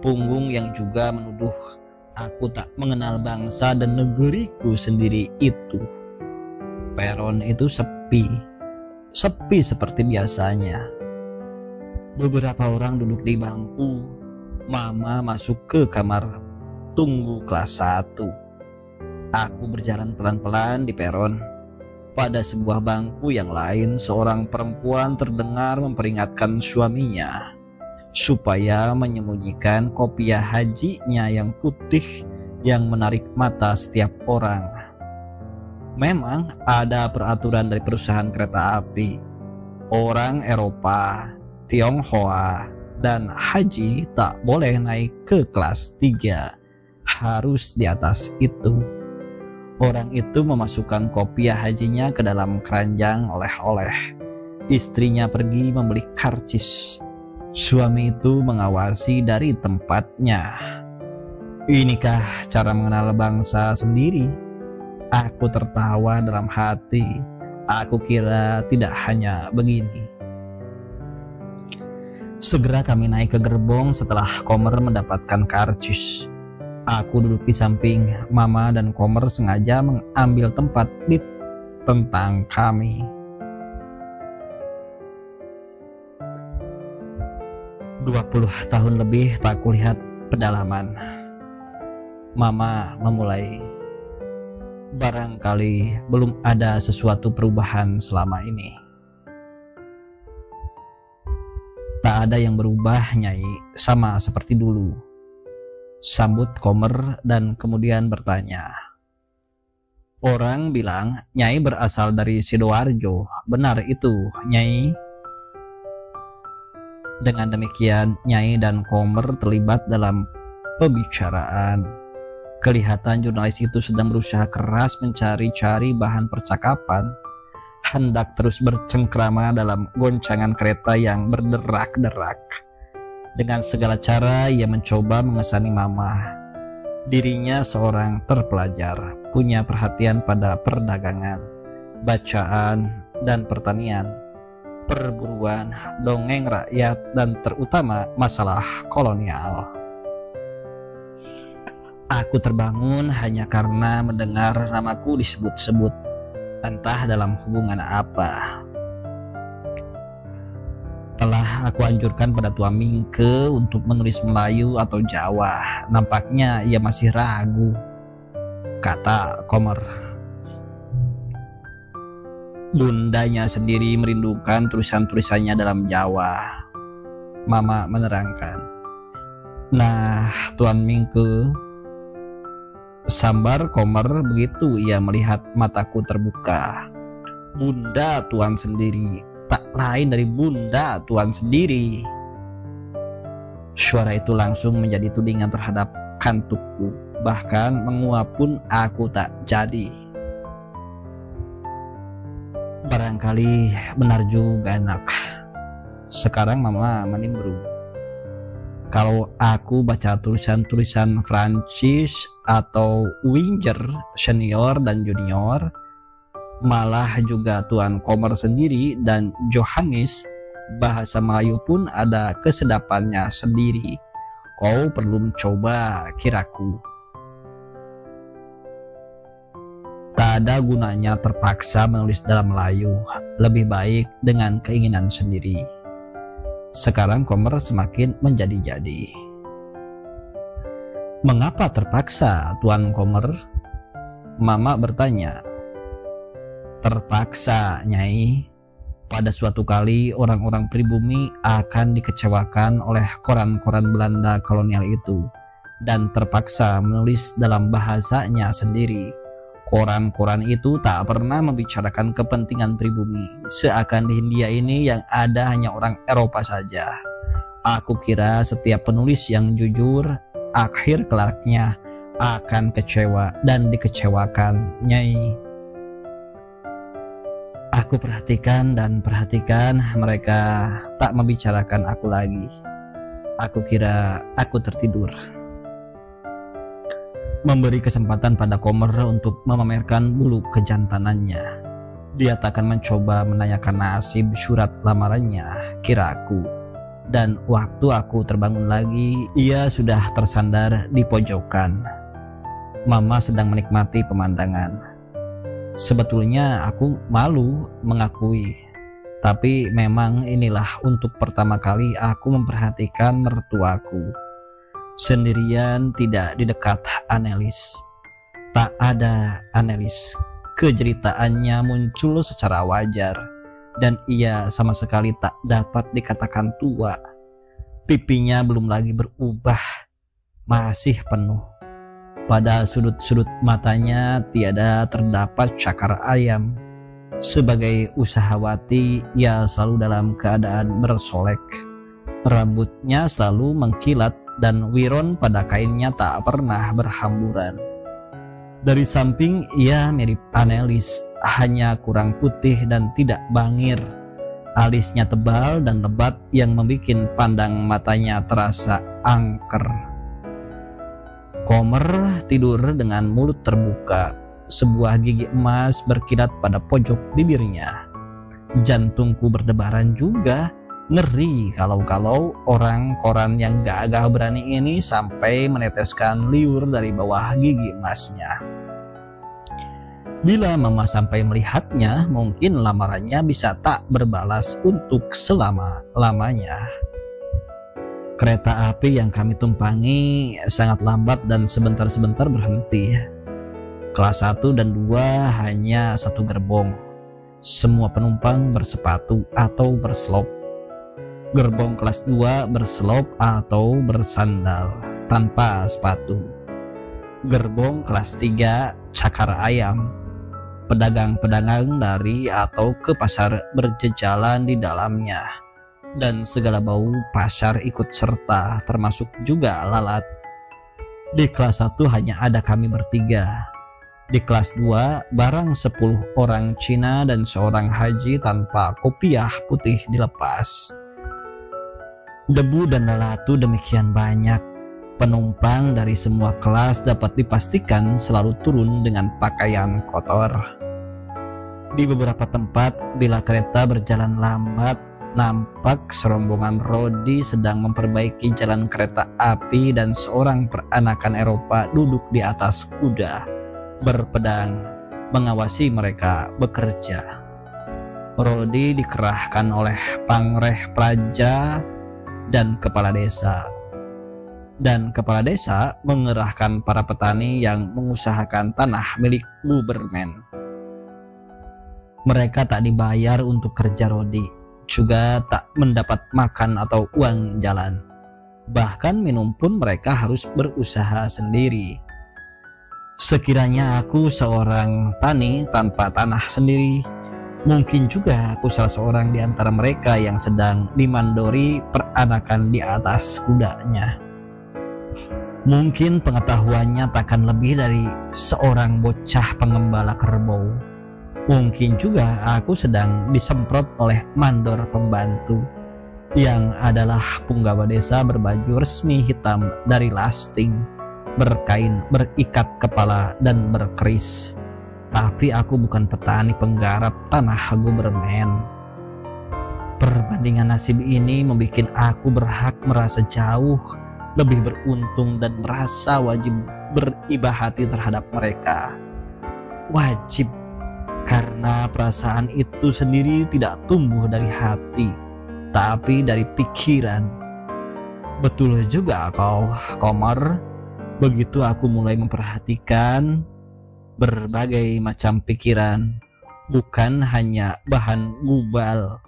Punggung yang juga menuduh aku tak mengenal bangsa dan negeriku sendiri itu. Peron itu sepi seperti biasanya. Beberapa orang duduk di bangku. Mama masuk ke kamar tunggu kelas 1. Aku berjalan pelan-pelan di peron. Pada sebuah bangku yang lain, seorang perempuan terdengar memperingatkan suaminya supaya menyembunyikan kopiah hajinya yang putih yang menarik mata setiap orang. Memang ada peraturan dari perusahaan kereta api. Orang Eropa, Tionghoa, dan haji tak boleh naik ke kelas 3. Harus di atas itu. Orang itu memasukkan kopiah hajinya ke dalam keranjang oleh-oleh. Istrinya pergi membeli karcis. Suami itu mengawasi dari tempatnya. Inikah cara mengenal bangsa sendiri? Aku tertawa dalam hati. Aku kira tidak hanya begini. Segera kami naik ke gerbong setelah Komer mendapatkan karcis. Aku duduk di samping Mama dan Komer sengaja mengambil tempat di tentang kami. 20 tahun lebih tak kulihat pedalaman. Mama memulai. Barangkali belum ada sesuatu perubahan selama ini. Tak ada yang berubah, Nyai, sama seperti dulu. Sambut Komer dan kemudian bertanya. Orang bilang Nyai berasal dari Sidoarjo. Benar itu, Nyai? Dengan demikian, Nyai dan Komer terlibat dalam pembicaraan. Kelihatan jurnalis itu sedang berusaha keras mencari-cari bahan percakapan, hendak terus bercengkrama dalam goncangan kereta yang berderak-derak. Dengan segala cara ia mencoba mengesani Mama. Dirinya seorang terpelajar, punya perhatian pada perdagangan, bacaan, dan pertanian, perburuan, dongeng rakyat, dan terutama masalah kolonial. Aku terbangun hanya karena mendengar namaku disebut-sebut, entah dalam hubungan apa. Telah aku anjurkan pada Tua Mingke untuk menulis Melayu atau Jawa. Nampaknya ia masih ragu, kata Komer. Bundanya sendiri merindukan tulisan-tulisannya dalam Jawa, Mama menerangkan. Nah, Tuan Mingke, sambar Komer begitu ia melihat mataku terbuka. Bunda Tuan sendiri, tak lain dari Bunda Tuan sendiri. Suara itu langsung menjadi tudingan terhadap kantukku. Bahkan menguap pun aku tak jadi. Barangkali benar juga, Nak. Sekarang Mama menimbrung. Kalau aku baca tulisan-tulisan Prancis atau Winger senior dan junior, malah juga Tuan Komer sendiri dan Johannes, bahasa Melayu pun ada kesedapannya sendiri. Kau perlu mencoba, kiraku. Tak ada gunanya terpaksa menulis dalam Melayu, lebih baik dengan keinginan sendiri. Sekarang Komer semakin menjadi-jadi. Mengapa terpaksa, Tuan Komer? Mama bertanya. Terpaksa, Nyai. Pada suatu kali orang-orang pribumi akan dikecewakan oleh koran-koran Belanda kolonial itu dan terpaksa menulis dalam bahasanya sendiri. Koran-koran itu tak pernah membicarakan kepentingan pribumi, seakan di Hindia ini yang ada hanya orang Eropa saja. Aku kira setiap penulis yang jujur, akhir kelaknya akan kecewa dan dikecewakan, Nyai. Aku perhatikan dan perhatikan, mereka tak membicarakan aku lagi. Aku kira aku tertidur. Memberi kesempatan pada Komer untuk memamerkan bulu kejantanannya. Dia tak akan mencoba menanyakan nasib surat lamarannya, kiraku. Dan waktu aku terbangun lagi, ia sudah tersandar di pojokan. Mama sedang menikmati pemandangan. Sebetulnya aku malu mengakui, tapi memang inilah untuk pertama kali aku memperhatikan mertuaku. Sendirian tidak di dekat Annelies. Tak ada Annelies. Kejeritaannya muncul secara wajar, dan ia sama sekali tak dapat dikatakan tua. Pipinya belum lagi berubah, masih penuh. Pada sudut-sudut matanya tiada terdapat cakar ayam. Sebagai usahawati, ia selalu dalam keadaan bersolek. Rambutnya selalu mengkilat dan wiron pada kainnya tak pernah berhamburan. Dari samping ia mirip Annelies, hanya kurang putih dan tidak bangir. Alisnya tebal dan lebat yang membuat pandang matanya terasa angker. Komer tidur dengan mulut terbuka. Sebuah gigi emas berkilat pada pojok bibirnya. Jantungku berdebaran juga. Ngeri kalau orang koran yang gagah berani ini sampai meneteskan liur dari bawah gigi emasnya. Bila Mama sampai melihatnya, mungkin lamarannya bisa tak berbalas untuk selama-lamanya. Kereta api yang kami tumpangi sangat lambat dan sebentar-sebentar berhenti. Kelas 1 dan 2 hanya satu gerbong. Semua penumpang bersepatu atau berselop. Gerbong kelas 2 berselop atau bersandal tanpa sepatu. Gerbong kelas 3 cakar ayam. Pedagang-pedagang dari atau ke pasar berjejalan di dalamnya. Dan segala bau pasar ikut serta, termasuk juga lalat. Di kelas 1 hanya ada kami bertiga. Di kelas 2 barang 10 orang Cina dan seorang haji tanpa kopiah putih dilepas. Debu dan lalatu demikian banyak. Penumpang dari semua kelas dapat dipastikan selalu turun dengan pakaian kotor. Di beberapa tempat, bila kereta berjalan lambat, nampak serombongan Rodi sedang memperbaiki jalan kereta api dan seorang peranakan Eropa duduk di atas kuda, berpedang, mengawasi mereka bekerja. Rodi dikerahkan oleh pangreh praja dan kepala desa. Dan kepala desa mengerahkan para petani yang mengusahakan tanah milik Gubermen. Mereka tak dibayar untuk kerja Rodi, juga tak mendapat makan atau uang jalan. Bahkan minum pun mereka harus berusaha sendiri. Sekiranya aku seorang tani tanpa tanah sendiri, mungkin juga aku salah seorang di antara mereka yang sedang dimandori peranakan di atas kudanya. Mungkin pengetahuannya takkan lebih dari seorang bocah pengembala kerbau. Mungkin juga aku sedang disemprot oleh mandor pembantu, yang adalah punggawa desa berbaju resmi hitam dari lasting, berkain, berikat kepala, dan berkeris. Tapi aku bukan petani penggarap tanah Gubermen. Perbandingan nasib ini membuat aku berhak merasa jauh lebih beruntung dan merasa wajib beribah hati terhadap mereka. Wajib, karena perasaan itu sendiri tidak tumbuh dari hati, tapi dari pikiran. Betul juga kau, Komer. Begitu aku mulai memperhatikan berbagai macam pikiran, bukan hanya bahan gubal,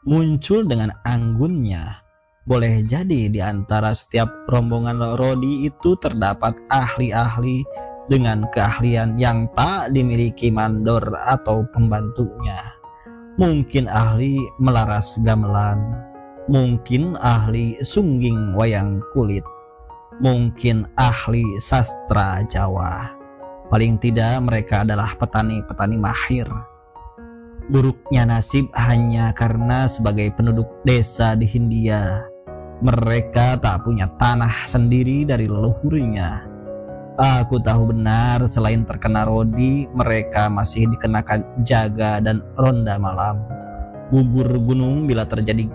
muncul dengan anggunnya. Boleh jadi di antara setiap rombongan Rodi itu terdapat ahli-ahli dengan keahlian yang tak dimiliki mandor atau pembantunya. Mungkin ahli melaras gamelan, mungkin ahli sungging wayang kulit, mungkin ahli sastra Jawa. Paling tidak mereka adalah petani-petani mahir. Buruknya nasib hanya karena sebagai penduduk desa di Hindia, mereka tak punya tanah sendiri dari leluhurnya. Aku tahu benar selain terkena Rodi, mereka masih dikenakan jaga dan ronda malam, gugur gunung bila terjadi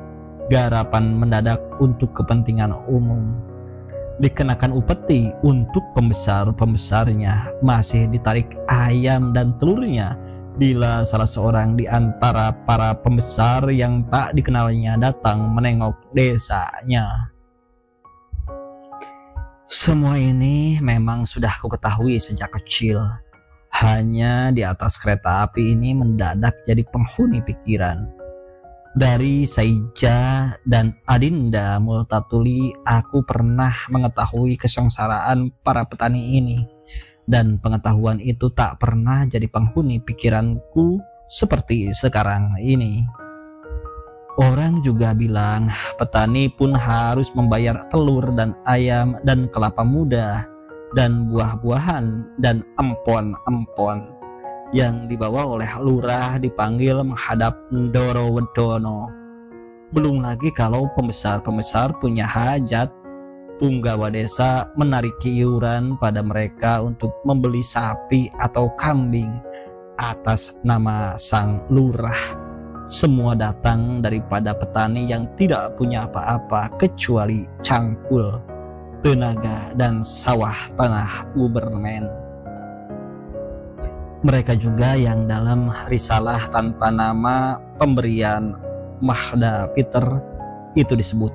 garapan mendadak untuk kepentingan umum, dikenakan upeti untuk pembesar-pembesarnya, masih ditarik ayam dan telurnya bila salah seorang di antara para pembesar yang tak dikenalnya datang menengok desanya. Semua ini memang sudah kuketahui sejak kecil. Hanya di atas kereta api ini mendadak jadi penghuni pikiran. Dari Saija dan Adinda Multatuli, aku pernah mengetahui kesengsaraan para petani ini. Dan pengetahuan itu tak pernah jadi penghuni pikiranku seperti sekarang ini. Orang juga bilang petani pun harus membayar telur dan ayam dan kelapa muda dan buah-buahan dan empon-empon yang dibawa oleh lurah dipanggil menghadap Ndoro Wedono. Belum lagi kalau pembesar-pembesar punya hajat, punggawa desa menarik iuran pada mereka untuk membeli sapi atau kambing atas nama sang lurah. Semua datang daripada petani yang tidak punya apa-apa kecuali cangkul, tenaga, dan sawah tanah Ubermen. Mereka juga yang dalam risalah tanpa nama pemberian Mahda Peter itu disebut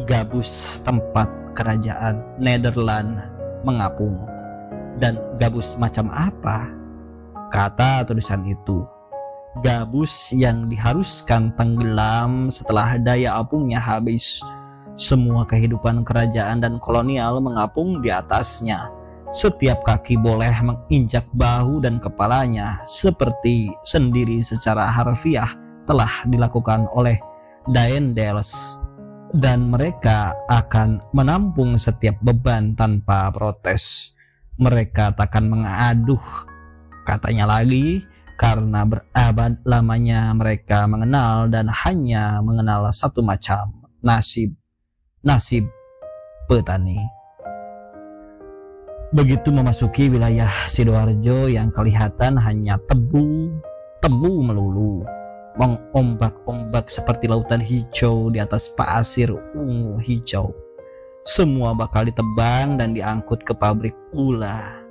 gabus tempat kerajaan Nederland mengapung. Dan gabus macam apa? Kata tulisan itu, gabus yang diharuskan tenggelam setelah daya apungnya habis. Semua kehidupan kerajaan dan kolonial mengapung di atasnya. Setiap kaki boleh menginjak bahu dan kepalanya, seperti sendiri secara harfiah telah dilakukan oleh Daendels. Dan mereka akan menampung setiap beban tanpa protes. Mereka takkan mengaduh, katanya lagi, karena berabad lamanya mereka mengenal dan hanya mengenal satu macam nasib petani. Begitu memasuki wilayah Sidoarjo yang kelihatan hanya tebu melulu, mengombak-ombak seperti lautan hijau di atas pasir ungu hijau. Semua bakal ditebang dan diangkut ke pabrik gula.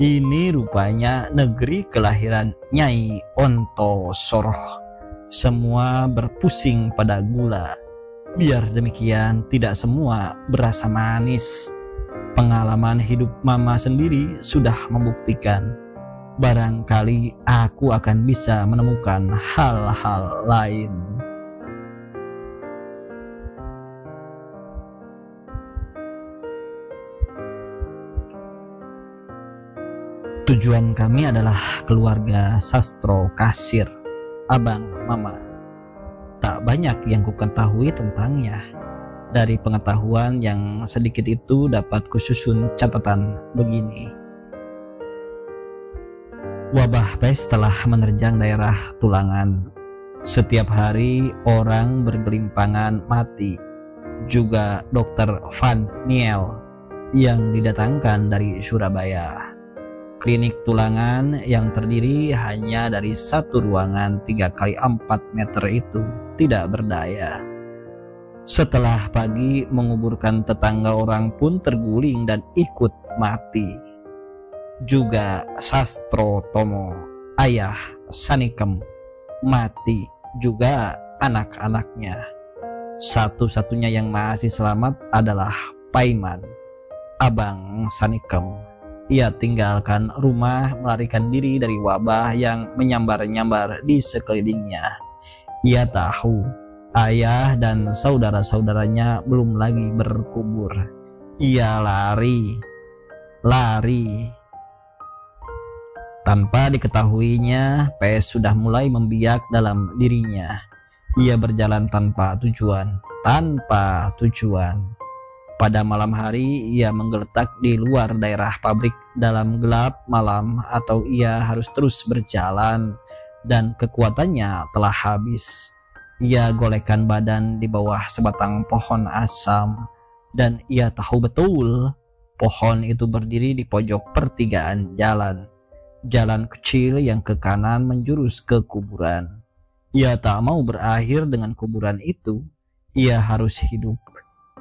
Ini rupanya negeri kelahiran Nyai Onto Soroh. Semua berpusing pada gula. Biar demikian, tidak semua berasa manis. Pengalaman hidup mama sendiri sudah membuktikan. Barangkali aku akan bisa menemukan hal-hal lain. Tujuan kami adalah keluarga Sastro Kasir, abang mama. Tak banyak yang kuketahui tentangnya. Dari pengetahuan yang sedikit itu dapat kususun catatan begini. Wabah pes telah menerjang daerah Tulangan. Setiap hari orang bergelimpangan mati. Juga Dr. Van Niel yang didatangkan dari Surabaya. Klinik Tulangan yang terdiri hanya dari satu ruangan 3x4 meter itu tidak berdaya. Setelah pagi menguburkan tetangga orang pun terguling dan ikut mati. Juga Sastro Tomo, ayah Sanikem, mati, juga anak-anaknya. Satu-satunya yang masih selamat adalah Paiman, abang Sanikem. Ia tinggalkan rumah melarikan diri dari wabah yang menyambar-nyambar di sekelilingnya. Ia tahu ayah dan saudara-saudaranya belum lagi berkubur. Ia lari. Tanpa diketahuinya, pes sudah mulai membiak dalam dirinya. Ia berjalan tanpa tujuan. Pada malam hari ia menggeletak di luar daerah pabrik dalam gelap malam, atau ia harus terus berjalan dan kekuatannya telah habis. Ia golekan badan di bawah sebatang pohon asam dan ia tahu betul pohon itu berdiri di pojok pertigaan jalan kecil yang ke kanan menjurus ke kuburan. Ia tak mau berakhir dengan kuburan itu. Ia harus hidup.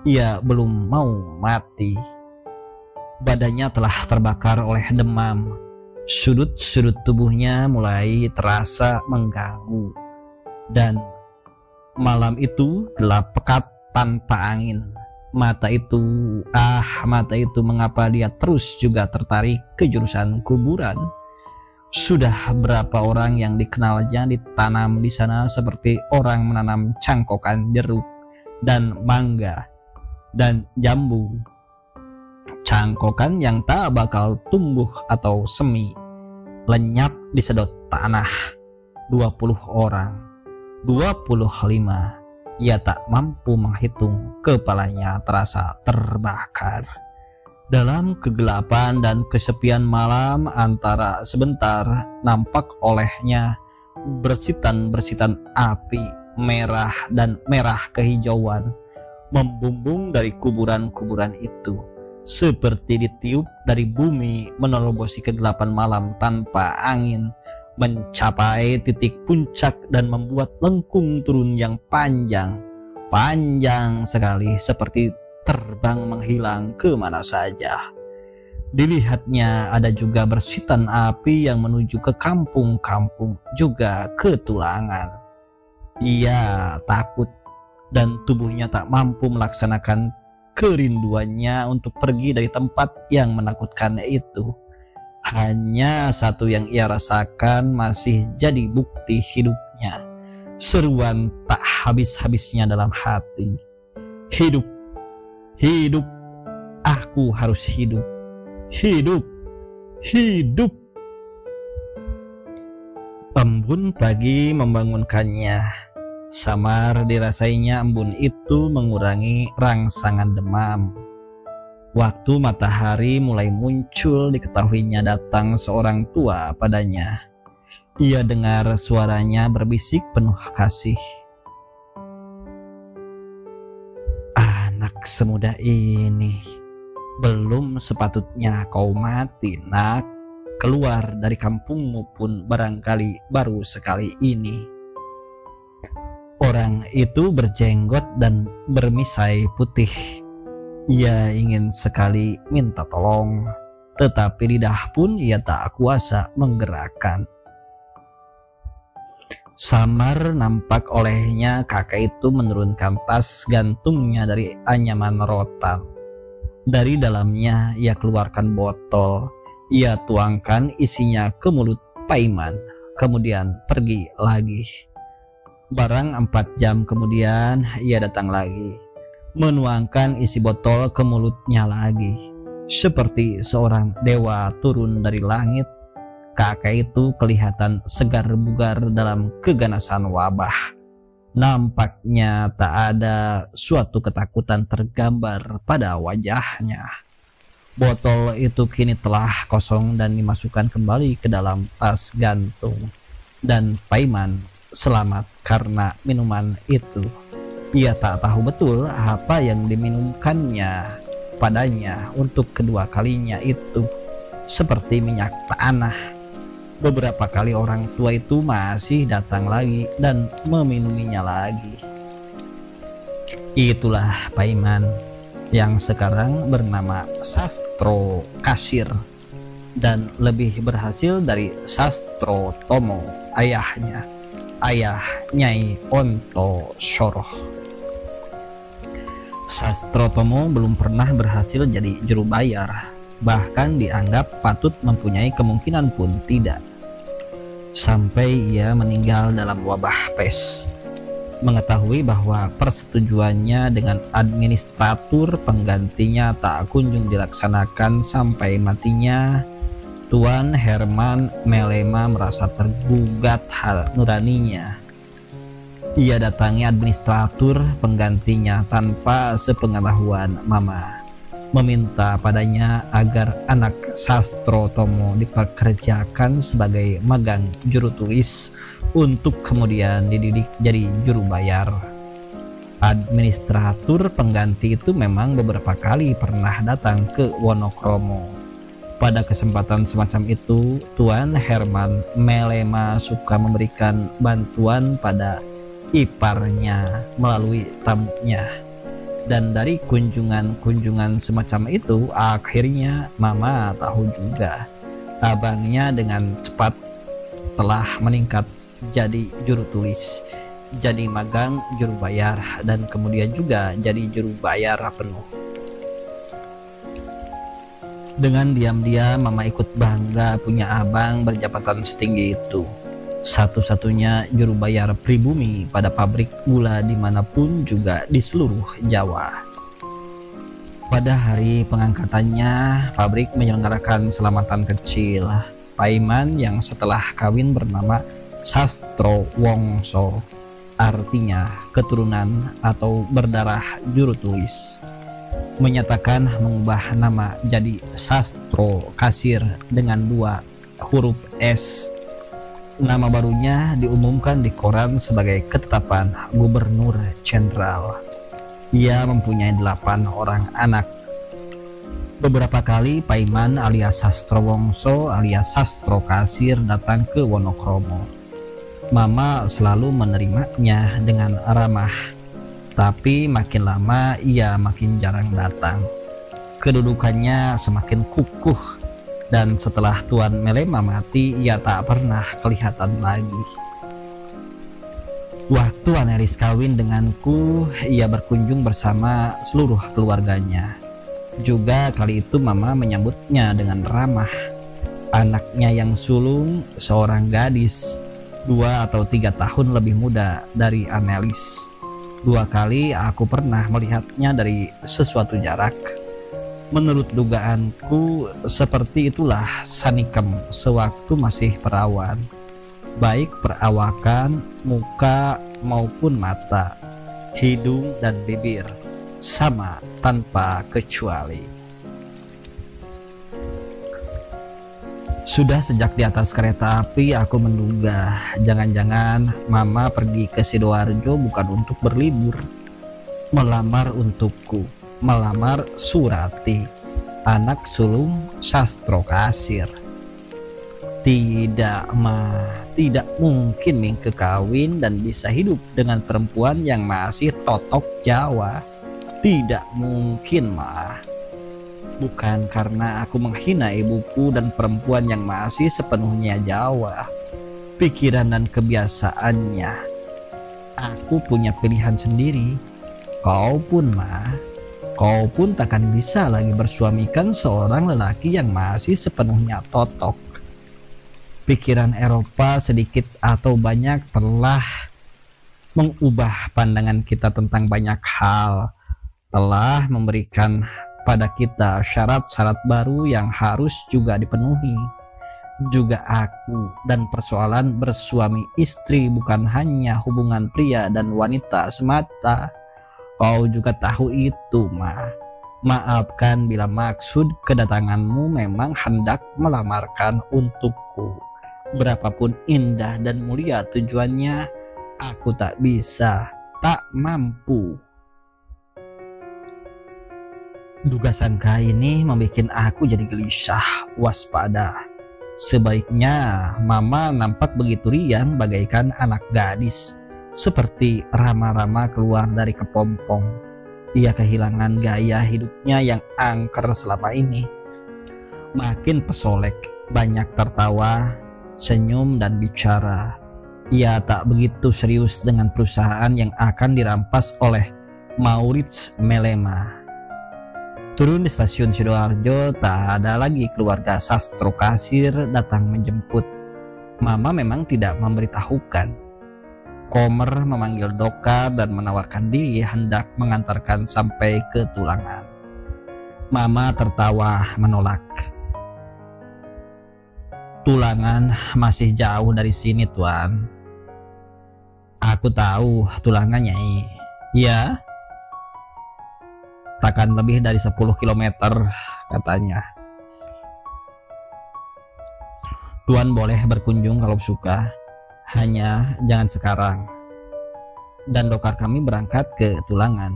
Ia belum mau mati. Badannya telah terbakar oleh demam. Sudut-sudut tubuhnya mulai terasa mengganggu. Dan malam itu gelap pekat tanpa angin. Mata itu mengapa dia terus juga tertarik ke jurusan kuburan? Sudah berapa orang yang dikenalnya ditanam di sana seperti orang menanam cangkokan jeruk dan mangga dan jambu. Cangkokan yang tak bakal tumbuh atau semi, lenyap di sedot tanah. 20 orang, 25. Ia tak mampu menghitung, kepalanya terasa terbakar. Dalam kegelapan dan kesepian malam, antara sebentar nampak olehnya bersitan-bersitan api merah dan merah kehijauan membumbung dari kuburan-kuburan itu, seperti ditiup dari bumi menerobosi kegelapan malam tanpa angin, mencapai titik puncak dan membuat lengkung turun yang panjang sekali, seperti terbang menghilang kemana saja. Dilihatnya ada juga bersitan api yang menuju ke kampung-kampung, juga ke Tulangan. Ia takut dan tubuhnya tak mampu melaksanakan kerinduannya untuk pergi dari tempat yang menakutkan itu. Hanya satu yang ia rasakan masih jadi bukti hidupnya. Seruan tak habis-habisnya dalam hati. Hidup, hidup, aku harus hidup. Hidup, hidup. Embun pagi membangunkannya. Samar dirasainya embun itu mengurangi rangsangan demam. Waktu matahari mulai muncul, diketahuinya datang seorang tua padanya. Ia dengar suaranya berbisik penuh kasih. Anak semuda ini, belum sepatutnya kau mati, nak. Keluar dari kampungmu pun barangkali baru sekali ini. Orang itu berjenggot dan bermisai putih. Ia ingin sekali minta tolong, tetapi lidah pun ia tak kuasa menggerakkan. Samar nampak olehnya kakek itu menurunkan tas gantungnya dari anyaman rotan. Dari dalamnya ia keluarkan botol. Ia tuangkan isinya ke mulut Paiman, kemudian pergi lagi. Barang 4 jam kemudian ia datang lagi, menuangkan isi botol ke mulutnya lagi. Seperti seorang dewa turun dari langit, kakek itu kelihatan segar bugar dalam keganasan wabah. Nampaknya tak ada suatu ketakutan tergambar pada wajahnya. Botol itu kini telah kosong dan dimasukkan kembali ke dalam tas gantung. Dan Paiman selamat karena minuman itu. Ia tak tahu betul apa yang diminumkannya padanya untuk kedua kalinya itu, seperti minyak tanah. Beberapa kali orang tua itu masih datang lagi dan meminuminya lagi. Itulah Paiman yang sekarang bernama Sastro Kasir dan lebih berhasil dari Sastro Tomo, ayah Nyai Onto Soroh. Sastro Tomo belum pernah berhasil jadi juru bayar, bahkan dianggap patut mempunyai kemungkinan pun tidak, sampai ia meninggal dalam wabah pes. Mengetahui bahwa persetujuannya dengan administratur penggantinya tak kunjung dilaksanakan sampai matinya, Tuan Herman Melema merasa tergugat hal nuraninya. Ia datangi administratur penggantinya tanpa sepengetahuan Mama, meminta padanya agar anak Sastro Tomo dipekerjakan sebagai magang juru tulis untuk kemudian dididik jadi juru bayar. Administratur pengganti itu memang beberapa kali pernah datang ke Wonokromo. Pada kesempatan semacam itu, Tuan Herman Melema suka memberikan bantuan pada iparnya melalui tamunya. Dan dari kunjungan-kunjungan semacam itu, akhirnya Mama tahu juga abangnya dengan cepat telah meningkat jadi juru tulis. jadi magang juru bayar, dan kemudian juga jadi juru bayar penuh. Dengan diam-diam mama ikut bangga punya abang berjabatan setinggi itu, satu-satunya juru bayar pribumi pada pabrik gula dimanapun juga di seluruh Jawa. Pada hari pengangkatannya, pabrik menyelenggarakan selamatan kecil. Paiman yang setelah kawin bernama Sastro Wongso, artinya keturunan atau berdarah juru tulis, menyatakan mengubah nama jadi Sastro Kasir dengan 2 huruf S. Nama barunya diumumkan di koran sebagai ketetapan Gubernur Jenderal. Ia mempunyai 8 orang anak. Beberapa kali Paiman alias Sastro Wongso alias Sastro Kasir datang ke Wonokromo. Mama selalu menerimanya dengan ramah, tapi makin lama ia makin jarang datang. Kedudukannya semakin kukuh, dan setelah Tuan Melema mati ia tak pernah kelihatan lagi. Waktu Anelis kawin denganku, ia berkunjung bersama seluruh keluarganya. Juga kali itu mama menyambutnya dengan ramah. Anaknya yang sulung, seorang gadis 2 atau 3 tahun lebih muda dari Anelis. 2 kali aku pernah melihatnya dari sesuatu jarak. Menurut dugaanku, seperti itulah Sanikem sewaktu masih perawan. Baik perawakan, muka maupun mata, hidung dan bibir, sama tanpa kecuali. Sudah sejak di atas kereta api aku menduga jangan-jangan mama pergi ke Sidoarjo bukan untuk berlibur, melamar untukku, melamar Surati, anak sulung Sastro Kasir. Tidak tidak mungkin Mingke kawin dan bisa hidup dengan perempuan yang masih totok Jawa. Tidak mungkin, Ma. Bukan karena aku menghina ibuku dan perempuan yang masih sepenuhnya Jawa. Pikiran dan kebiasaannya. Aku punya pilihan sendiri. Kau pun, Ma. Kau pun takkan bisa lagi bersuamikan seorang lelaki yang masih sepenuhnya totok. Pikiran Eropa sedikit atau banyak telah mengubah pandangan kita tentang banyak hal, telah memberikan pada kita syarat-syarat baru yang harus juga dipenuhi. Juga aku dan persoalan bersuami istri bukan hanya hubungan pria dan wanita semata. Kau juga tahu itu, Ma. Maafkan bila maksud kedatanganmu memang hendak melamarkan untukku. Berapapun indah dan mulia tujuannya, aku tak bisa, tak mampu. Duga sangka ini membuat aku jadi gelisah, waspada. Sebaiknya mama nampak begitu riang bagaikan anak gadis, seperti rama-rama keluar dari kepompong. Ia kehilangan gaya hidupnya yang angker selama ini. Makin pesolek, banyak tertawa, senyum dan bicara. Ia tak begitu serius dengan perusahaan yang akan dirampas oleh Maurits Melema. Turun di stasiun Sidoarjo, tak ada lagi keluarga Sastro Kasir datang menjemput. Mama memang tidak memberitahukan. Komer memanggil Dokar dan menawarkan diri hendak mengantarkan sampai ke Tulangan. Mama tertawa menolak. Tulangan masih jauh dari sini, Tuan. Aku tahu Tulangan, Nyai. Ya, takkan lebih dari 10 km katanya. Tuan boleh berkunjung kalau suka, hanya jangan sekarang. Dan Dokar kami berangkat ke Tulangan.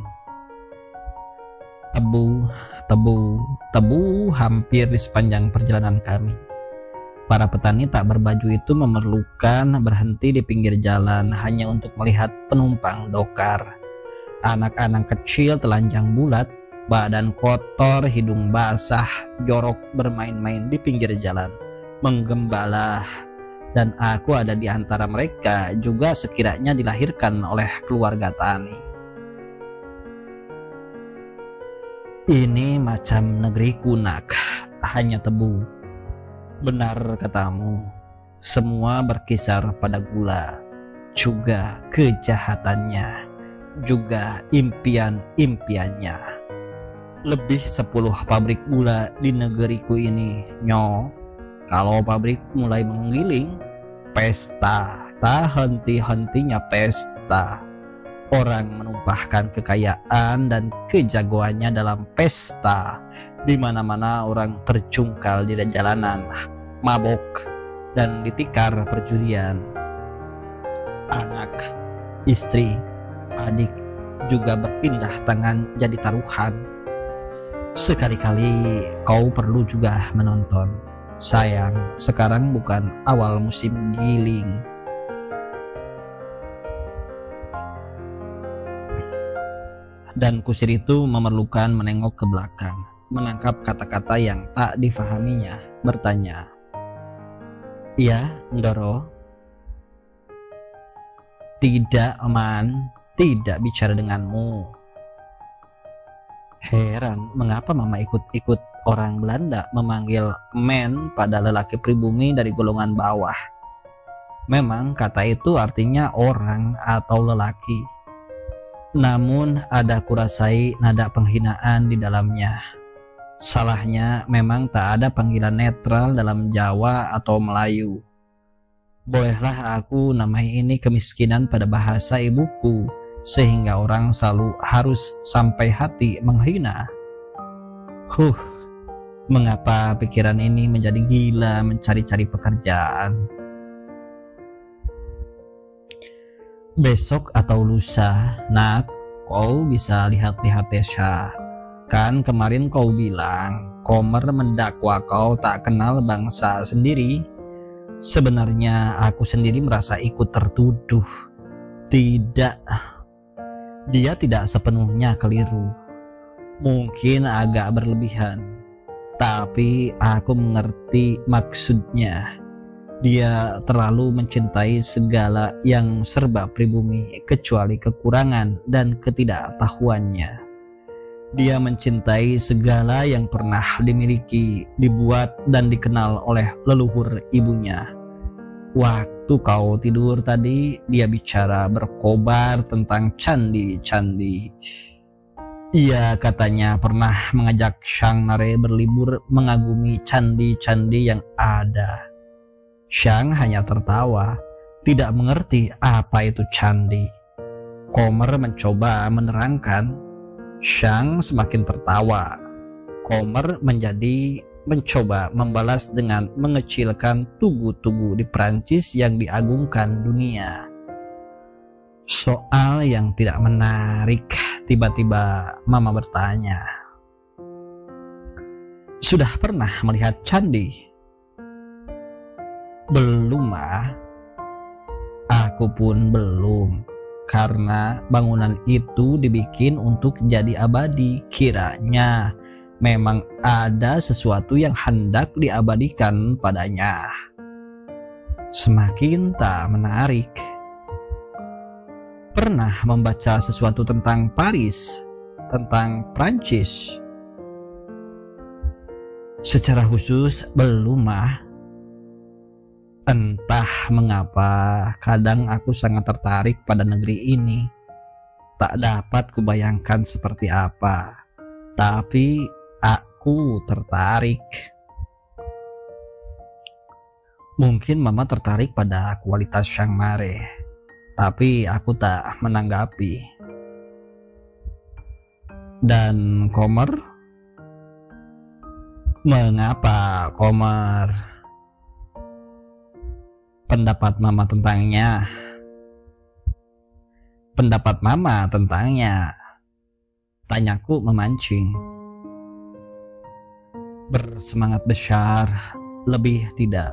Tebu, tebu, tebu hampir di sepanjang perjalanan kami. Para petani tak berbaju itu memerlukan berhenti di pinggir jalan hanya untuk melihat penumpang Dokar. Anak-anak kecil telanjang bulat, badan kotor, hidung basah, jorok bermain-main di pinggir jalan, menggembala. dan aku ada di antara mereka juga sekiranya dilahirkan oleh keluarga tani. Ini macam negeri kunak, hanya tebu. Benar katamu, semua berkisar pada gula, juga kejahatannya, juga impian-impiannya. Lebih 10 pabrik gula di negeriku ini, Nyo. Kalau pabrik mulai menggiling, pesta, tak henti-hentinya pesta. Orang menumpahkan kekayaan dan kejagoannya dalam pesta. Di mana-mana orang terjungkal di jalanan, mabok, dan ditikar perjudian. Anak, istri, adik juga berpindah tangan jadi taruhan. Sekali-kali kau perlu juga menonton. Sayang, sekarang bukan awal musim giling. Dan kusir itu memerlukan menengok ke belakang, menangkap kata-kata yang tak difahaminya, bertanya, "Iya, Ndoro?" "Tidak, Man, tidak bicara denganmu." Heran mengapa Mama ikut-ikut orang Belanda memanggil man pada lelaki pribumi dari golongan bawah. Memang kata itu artinya orang atau lelaki. Namun ada kurasai nada penghinaan di dalamnya. Salahnya memang tak ada panggilan netral dalam Jawa atau Melayu. Bolehlah aku namai ini kemiskinan pada bahasa ibuku, sehingga orang selalu harus sampai hati menghina. Mengapa pikiran ini menjadi gila mencari-cari pekerjaan? Besok atau lusa, Nak, kau bisa lihat-lihat Tesha. Kan kemarin kau bilang Komer mendakwa kau tak kenal bangsa sendiri. Sebenarnya aku sendiri merasa ikut tertuduh. Tidak, dia tidak sepenuhnya keliru. Mungkin agak berlebihan, tapi aku mengerti maksudnya. Dia terlalu mencintai segala yang serba pribumi kecuali kekurangan dan ketidaktahuannya. Dia mencintai segala yang pernah dimiliki, dibuat dan dikenal oleh leluhur ibunya. Waktu kau tidur tadi, dia bicara berkobar tentang candi-candi. Ia katanya pernah mengajak Shang Nare berlibur mengagumi candi-candi yang ada. Shang hanya tertawa, tidak mengerti apa itu candi. Komer mencoba menerangkan, Shang semakin tertawa. Komer mencoba membalas dengan mengecilkan tugu-tugu di Prancis yang diagungkan dunia. Soal yang tidak menarik, tiba-tiba Mama bertanya, "Sudah pernah melihat candi?" "Belum, Ma." "Aku pun belum, karena bangunan itu dibikin untuk jadi abadi. Kiranya memang ada sesuatu yang hendak diabadikan padanya." Semakin tak menarik. "Pernah membaca sesuatu tentang Paris, tentang Prancis?" "Secara khusus belum, Ma." Entah mengapa, kadang aku sangat tertarik pada negeri ini. Tak dapat kubayangkan seperti apa, tapi aku tertarik. Mungkin Mama tertarik pada kualitas Shang Mare, tapi aku tak menanggapi. Dan Komer? Mengapa Komer? Pendapat Mama tentangnya. Pendapat Mama tentangnya, tanyaku memancing. Bersemangat besar, lebih tidak.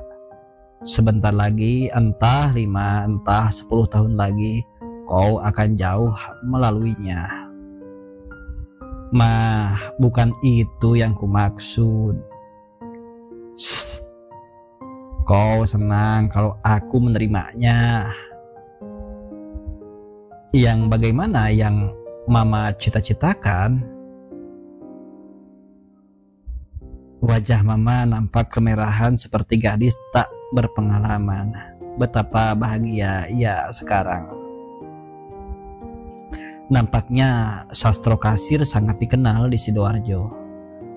Sebentar lagi, entah 5, entah 10 tahun lagi, kau akan jauh melaluinya. Mah, bukan itu yang kumaksud. Kau senang kalau aku menerimanya. Yang bagaimana yang Mama cita-citakan? Wajah Mama nampak kemerahan seperti gadis tak berpengalaman. Betapa bahagia ia sekarang. Nampaknya Sastro Kasir sangat dikenal di Sidoarjo.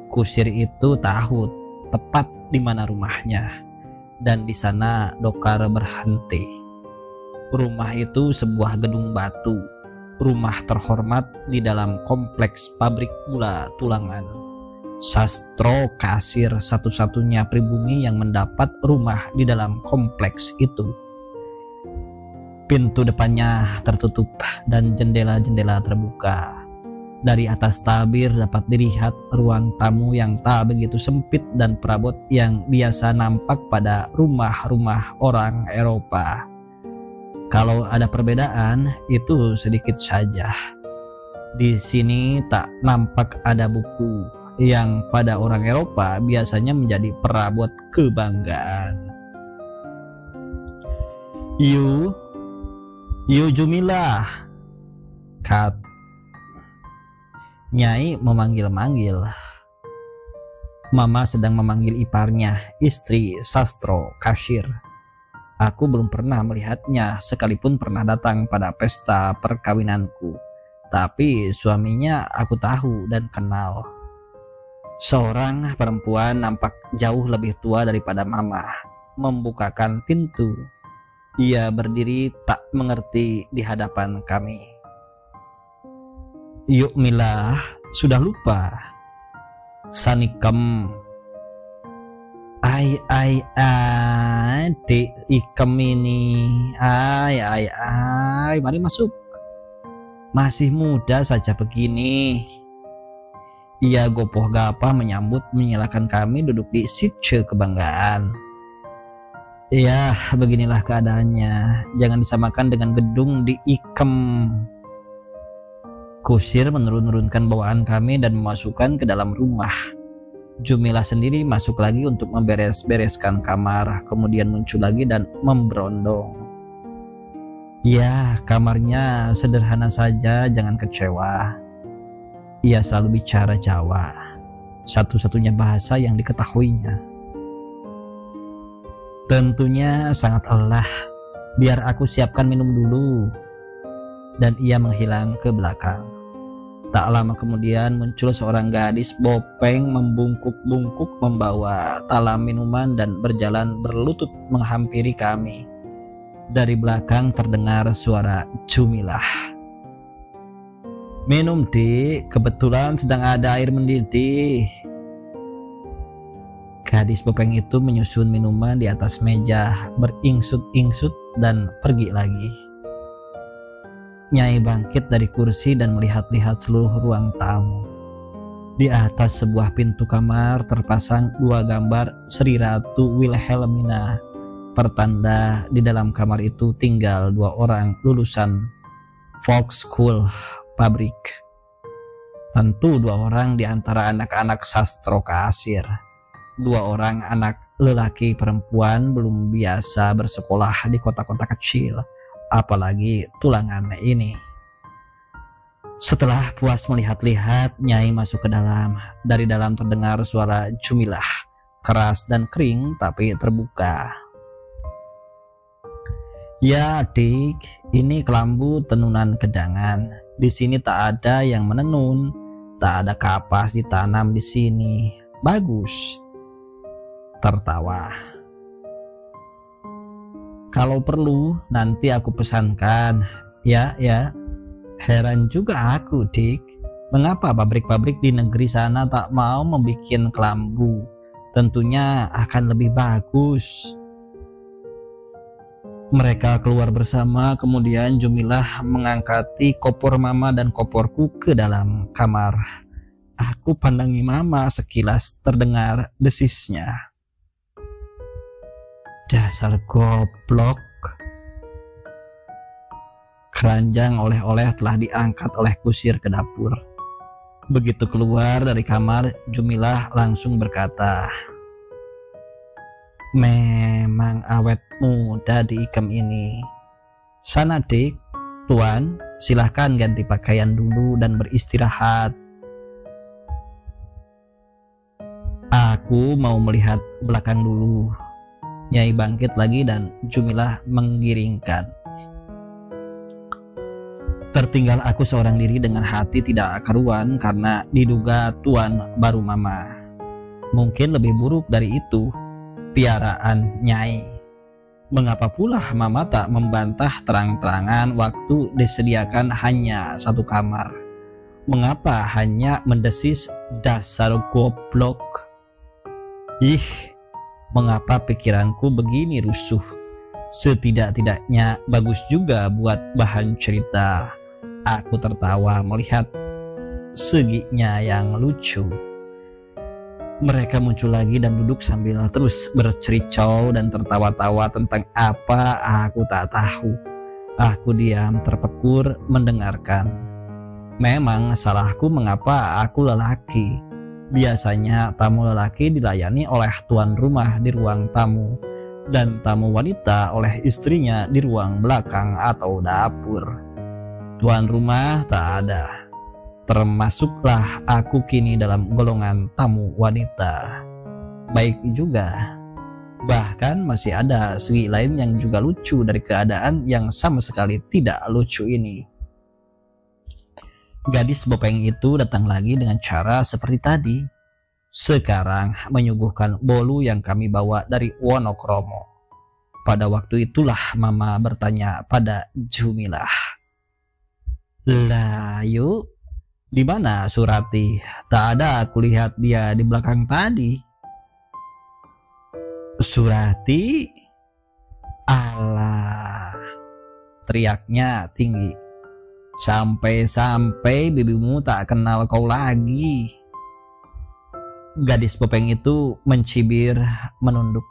Kusir itu tahu tepat di mana rumahnya. Dan di sana Dokar berhenti. Rumah itu sebuah gedung batu, rumah terhormat di dalam kompleks pabrik gula Tulangan. Sastro Kasir satu-satunya pribumi yang mendapat rumah di dalam kompleks itu. Pintu depannya tertutup dan jendela-jendela terbuka. Dari atas tabir dapat dilihat ruang tamu yang tak begitu sempit dan perabot yang biasa nampak pada rumah-rumah orang Eropa. Kalau ada perbedaan, itu sedikit saja. Di sini tak nampak ada buku yang pada orang Eropa biasanya menjadi perabot kebanggaan. You Jumilah, Kat. Nyai memanggil-manggil. Mama sedang memanggil iparnya, istri Sastro Kasir. Aku belum pernah melihatnya, sekalipun pernah datang pada pesta perkawinanku. Tapi suaminya aku tahu dan kenal. Seorang perempuan nampak jauh lebih tua daripada Mama. Membukakan pintu. Ia berdiri tak mengerti di hadapan kami. Yuk Milah, sudah lupa. Sanikem. Ai, dek ikem ini. Ai, mari masuk. Masih muda saja begini. Ia gopoh gapah menyambut menyilahkan kami duduk di sice kebanggaan. Ya, beginilah keadaannya. Jangan disamakan dengan gedung di Ikem. Kusir menurunkan bawaan kami dan memasukkan ke dalam rumah. Jumilah sendiri masuk lagi untuk memberes-bereskan kamar, kemudian muncul lagi dan memberondong. Ya, kamarnya sederhana saja, jangan kecewa. Ia selalu bicara Jawa, satu-satunya bahasa yang diketahuinya. Tentunya sangat lelah. Biar aku siapkan minum dulu. Dan ia menghilang ke belakang. Tak lama kemudian muncul seorang gadis bopeng membungkuk-bungkuk membawa talam minuman dan berjalan berlutut menghampiri kami. Dari belakang terdengar suara Jumilah. Minum dik, kebetulan sedang ada air mendidih. Gadis bopeng itu menyusun minuman di atas meja, beringsut-ingsut dan pergi lagi. Nyai bangkit dari kursi dan melihat-lihat seluruh ruang tamu. Di atas sebuah pintu kamar terpasang dua gambar Sri Ratu Wilhelmina. Pertanda di dalam kamar itu tinggal dua orang lulusan Volksschool pabrik. Tentu dua orang di antara anak-anak Sastro Kasir. Dua orang anak lelaki perempuan belum biasa bersekolah di kota-kota kecil, apalagi Tulangan ini. Setelah puas melihat-lihat, Nyai masuk ke dalam. Dari dalam terdengar suara Jumilah, keras dan kering tapi terbuka. Ya adik, ini kelambu tenunan gedangan. Di sini tak ada yang menenun, tak ada kapas ditanam di sini. Bagus. Tertawa. Kalau perlu nanti aku pesankan. Ya. Heran juga aku, Dik. Mengapa pabrik-pabrik di negeri sana tak mau membuat kelambu? Tentunya akan lebih bagus. Mereka keluar bersama, kemudian Jumilah mengangkati kopor Mama dan koporku ke dalam kamar. Aku pandangi Mama sekilas terdengar desisnya. Dasar goblok. Keranjang oleh-oleh telah diangkat oleh kusir ke dapur. Begitu keluar dari kamar, Jumilah langsung berkata, Memang awet muda di Ikem ini. Sana dik, tuan, silahkan ganti pakaian dulu dan beristirahat. Aku mau melihat belakang dulu. Nyai bangkit lagi dan Jumilah menggiringkan. Tertinggal aku seorang diri dengan hati tidak karuan karena diduga tuan baru mama. Mungkin lebih buruk dari itu, piaraan Nyai. Mengapa pula mama tak membantah terang-terangan waktu disediakan hanya satu kamar? Mengapa hanya mendesis dasar goblok? Ih, mengapa pikiranku begini rusuh? Setidak-tidaknya bagus juga buat bahan cerita. Aku tertawa melihat seginya yang lucu. Mereka muncul lagi dan duduk sambil terus bercericau dan tertawa-tawa tentang apa aku tak tahu. Aku diam terpekur mendengarkan. Memang salahku mengapa aku lelaki. Biasanya tamu lelaki dilayani oleh tuan rumah di ruang tamu dan tamu wanita oleh istrinya di ruang belakang atau dapur. Tuan rumah tak ada. Termasuklah aku kini dalam golongan tamu wanita. Baik juga. Bahkan masih ada segi lain yang juga lucu dari keadaan yang sama sekali tidak lucu ini. Gadis bopeng itu datang lagi dengan cara seperti tadi. Sekarang menyuguhkan bolu yang kami bawa dari Wonokromo. Pada waktu itulah mama bertanya pada Jumilah. Lah yuk, di mana Surati? Tak ada aku lihat dia di belakang tadi. Surati? Alah, teriaknya tinggi. Sampai-sampai bibimu tak kenal kau lagi. Gadis bopeng itu mencibir menunduk.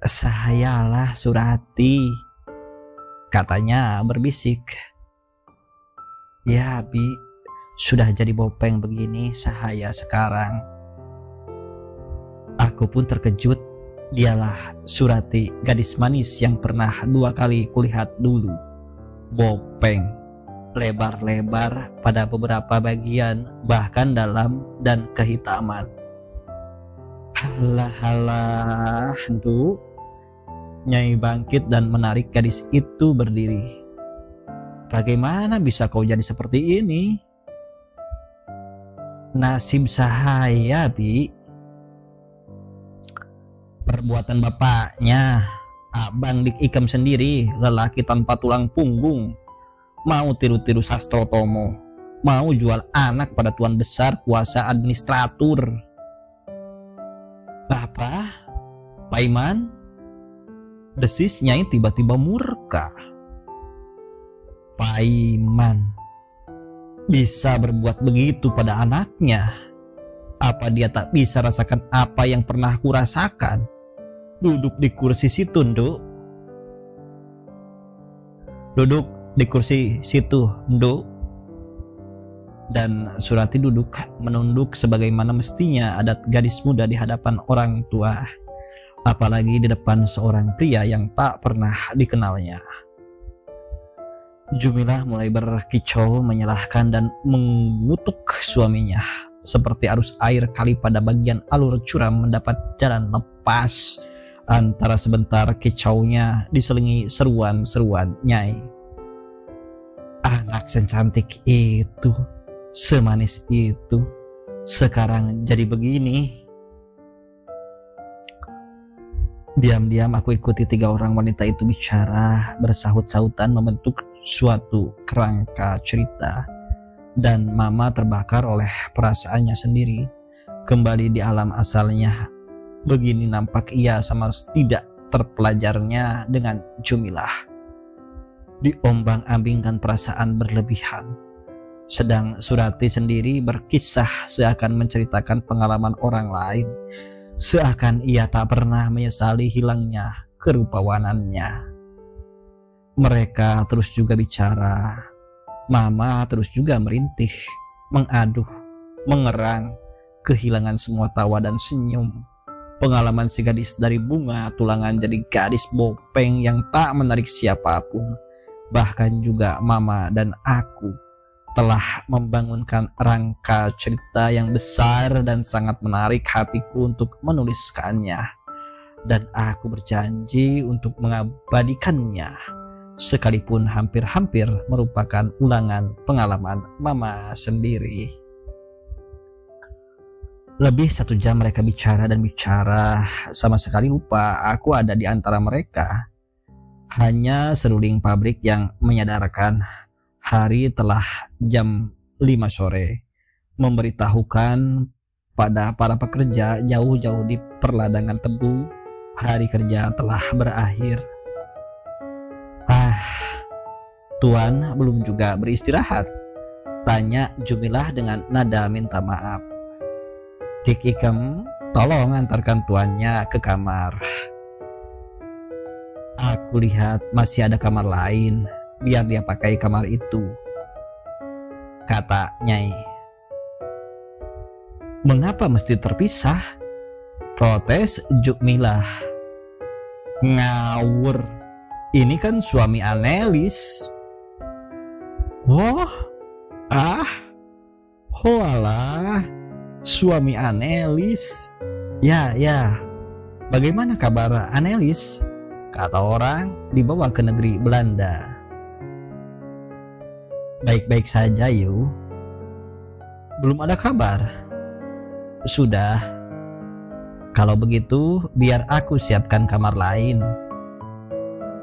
Sayalah Surati, katanya berbisik. Ya Bi, sudah jadi bopeng begini sahaya sekarang. Aku pun terkejut. Dialah Surati, gadis manis yang pernah 2 kali kulihat dulu. Bopeng, lebar-lebar pada beberapa bagian, bahkan dalam dan kehitaman. Halah, Nduk. Nyai bangkit dan menarik gadis itu berdiri. Bagaimana bisa kau jadi seperti ini? Nasib sahaya, Bi. Perbuatan bapaknya, Abang Dik Ikem sendiri, lelaki tanpa tulang punggung. Mau tiru-tiru Sastro Tomo, mau jual anak pada tuan besar kuasa administratur. Apa? Paiman? Desis Nyai tiba-tiba murka. Paiman bisa berbuat begitu pada anaknya? Apa dia tak bisa rasakan apa yang pernah kurasakan? Duduk di kursi situ, Nduk. Duduk di kursi situ, Nduk. Dan Surati duduk menunduk sebagaimana mestinya adat gadis muda di hadapan orang tua. Apalagi di depan seorang pria yang tak pernah dikenalnya. Jumilah mulai berkicau, menyalahkan dan mengutuk suaminya. Seperti arus air kali pada bagian alur curam mendapat jalan lepas. Antara sebentar kicaunya diselingi seruan-seruan Nyai. Anak secantik itu, semanis itu, sekarang jadi begini. Diam-diam aku ikuti 3 orang wanita itu bicara, bersahut-sahutan membentuk suatu kerangka cerita. Dan mama terbakar oleh perasaannya sendiri. Kembali di alam asalnya. Begini nampak ia sama tidak terpelajarnya dengan Jumilah. Diombang-ambingkan perasaan berlebihan. Sedang Surati sendiri berkisah seakan menceritakan pengalaman orang lain. Seakan ia tak pernah menyesali hilangnya kerupawanannya. Mereka terus juga bicara. Mama terus juga merintih, mengaduh, mengerang, kehilangan semua tawa dan senyum. Pengalaman si gadis dari bunga tulangan jadi gadis bopeng yang tak menarik siapapun, bahkan juga mama dan aku, telah membangunkan rangka cerita yang besar dan sangat menarik hatiku untuk menuliskannya. Dan aku berjanji untuk mengabadikannya, sekalipun hampir-hampir merupakan ulangan pengalaman mama sendiri. Lebih 1 jam mereka bicara dan bicara, sama sekali lupa aku ada di antara mereka. Hanya seruling pabrik yang menyadarkan hari telah jam 5 sore, memberitahukan pada para pekerja jauh-jauh di perladangan tebu, hari kerja telah berakhir. Tuan belum juga beristirahat? Tanya Jumilah dengan nada minta maaf. Dik Ikem, tolong antarkan tuannya ke kamar. Aku lihat masih ada kamar lain, biar dia pakai kamar itu, kata Nyai. Mengapa mesti terpisah? Protes Jumilah. Ngawur, ini kan suami Anelis. Walah, suami Anelis. Ya, bagaimana kabar Anelis? Kata orang dibawa ke negeri Belanda. Baik-baik saja, Yu. Belum ada kabar. Sudah. Kalau begitu, biar aku siapkan kamar lain.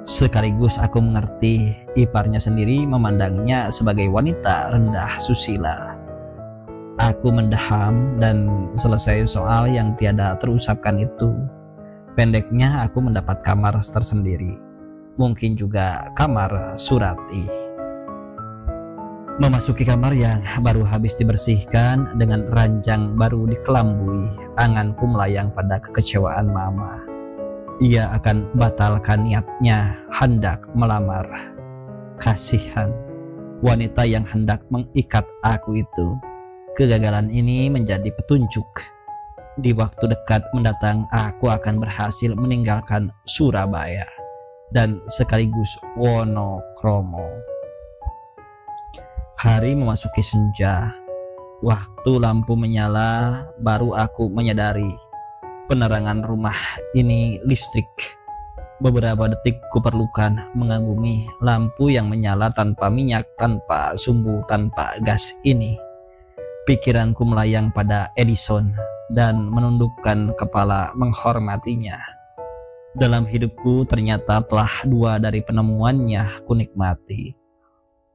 Sekaligus aku mengerti iparnya sendiri memandangnya sebagai wanita rendah susila. Aku mendaham dan selesai soal yang tiada terusapkan itu. Pendeknya aku mendapat kamar tersendiri, mungkin juga kamar Surati. Memasuki kamar yang baru habis dibersihkan dengan ranjang baru dikelambui, anganku melayang pada kekecewaan mama. Ia akan batalkan niatnya hendak melamar. Kasihan wanita yang hendak mengikat aku itu. Kegagalan ini menjadi petunjuk. Di waktu dekat mendatang aku akan berhasil meninggalkan Surabaya dan sekaligus Wonokromo. Hari memasuki senja. Waktu lampu menyala, baru aku menyadari penerangan rumah ini listrik. Beberapa detik kuperlukan mengagumi lampu yang menyala tanpa minyak, tanpa sumbu, tanpa gas ini. Pikiranku melayang pada Edison dan menundukkan kepala menghormatinya. Dalam hidupku ternyata telah 2 dari penemuannya kunikmati,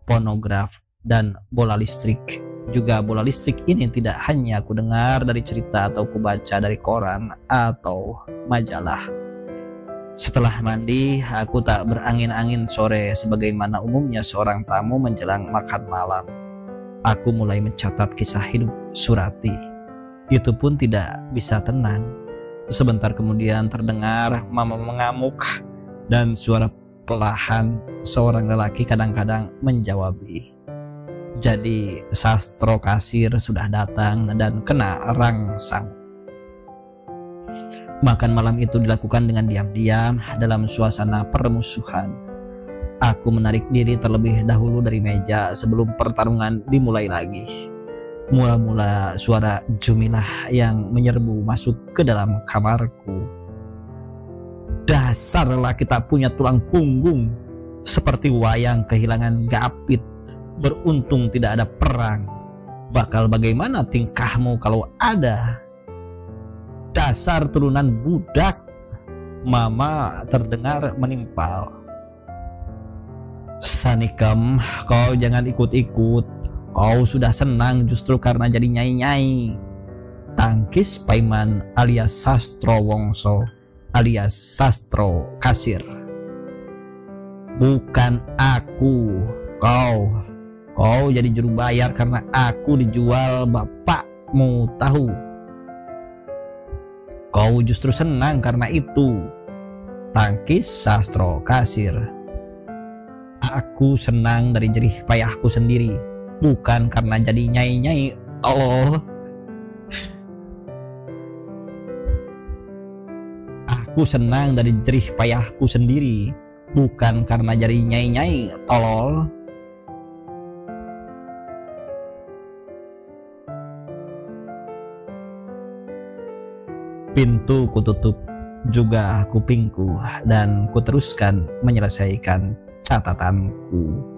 fonograf dan bola listrik. Juga bola listrik ini tidak hanya aku dengar dari cerita atau kubaca dari koran atau majalah. Setelah mandi, aku tak berangin-angin sore sebagaimana umumnya seorang tamu menjelang makan malam. Aku mulai mencatat kisah hidup Surati. Itu pun tidak bisa tenang. Sebentar kemudian terdengar mama mengamuk dan suara perlahan seorang lelaki kadang-kadang menjawabi. Jadi Sastro Kasir sudah datang dan kena rangsang. Makan malam itu dilakukan dengan diam-diam dalam suasana permusuhan. Aku menarik diri terlebih dahulu dari meja sebelum pertarungan dimulai lagi. Mula-mula suara Jumilah yang menyerbu masuk ke dalam kamarku. Dasar lelaki tak punya tulang punggung, seperti wayang kehilangan gapit. Beruntung tidak ada perang. Bakal bagaimana tingkahmu kalau ada? Dasar turunan budak. Mama terdengar menimpal. Sanikem, kau jangan ikut-ikut. Kau sudah senang justru karena jadi nyai-nyai. Tangkis Paiman alias Sastro Wongso alias Sastro Kasir. Bukan aku. Kau jadi juru bayar karena aku dijual bapakmu, tahu? Kau justru senang karena itu. Tangkis Sastro Kasir. Aku senang dari jerih payahku sendiri, bukan karena jadi nyai-nyai. Oh. Aku senang dari jerih payahku sendiri, bukan karena jadi nyai-nyai tolol. Pintu kututup, juga kupingku, dan kuteruskan menyelesaikan catatanku.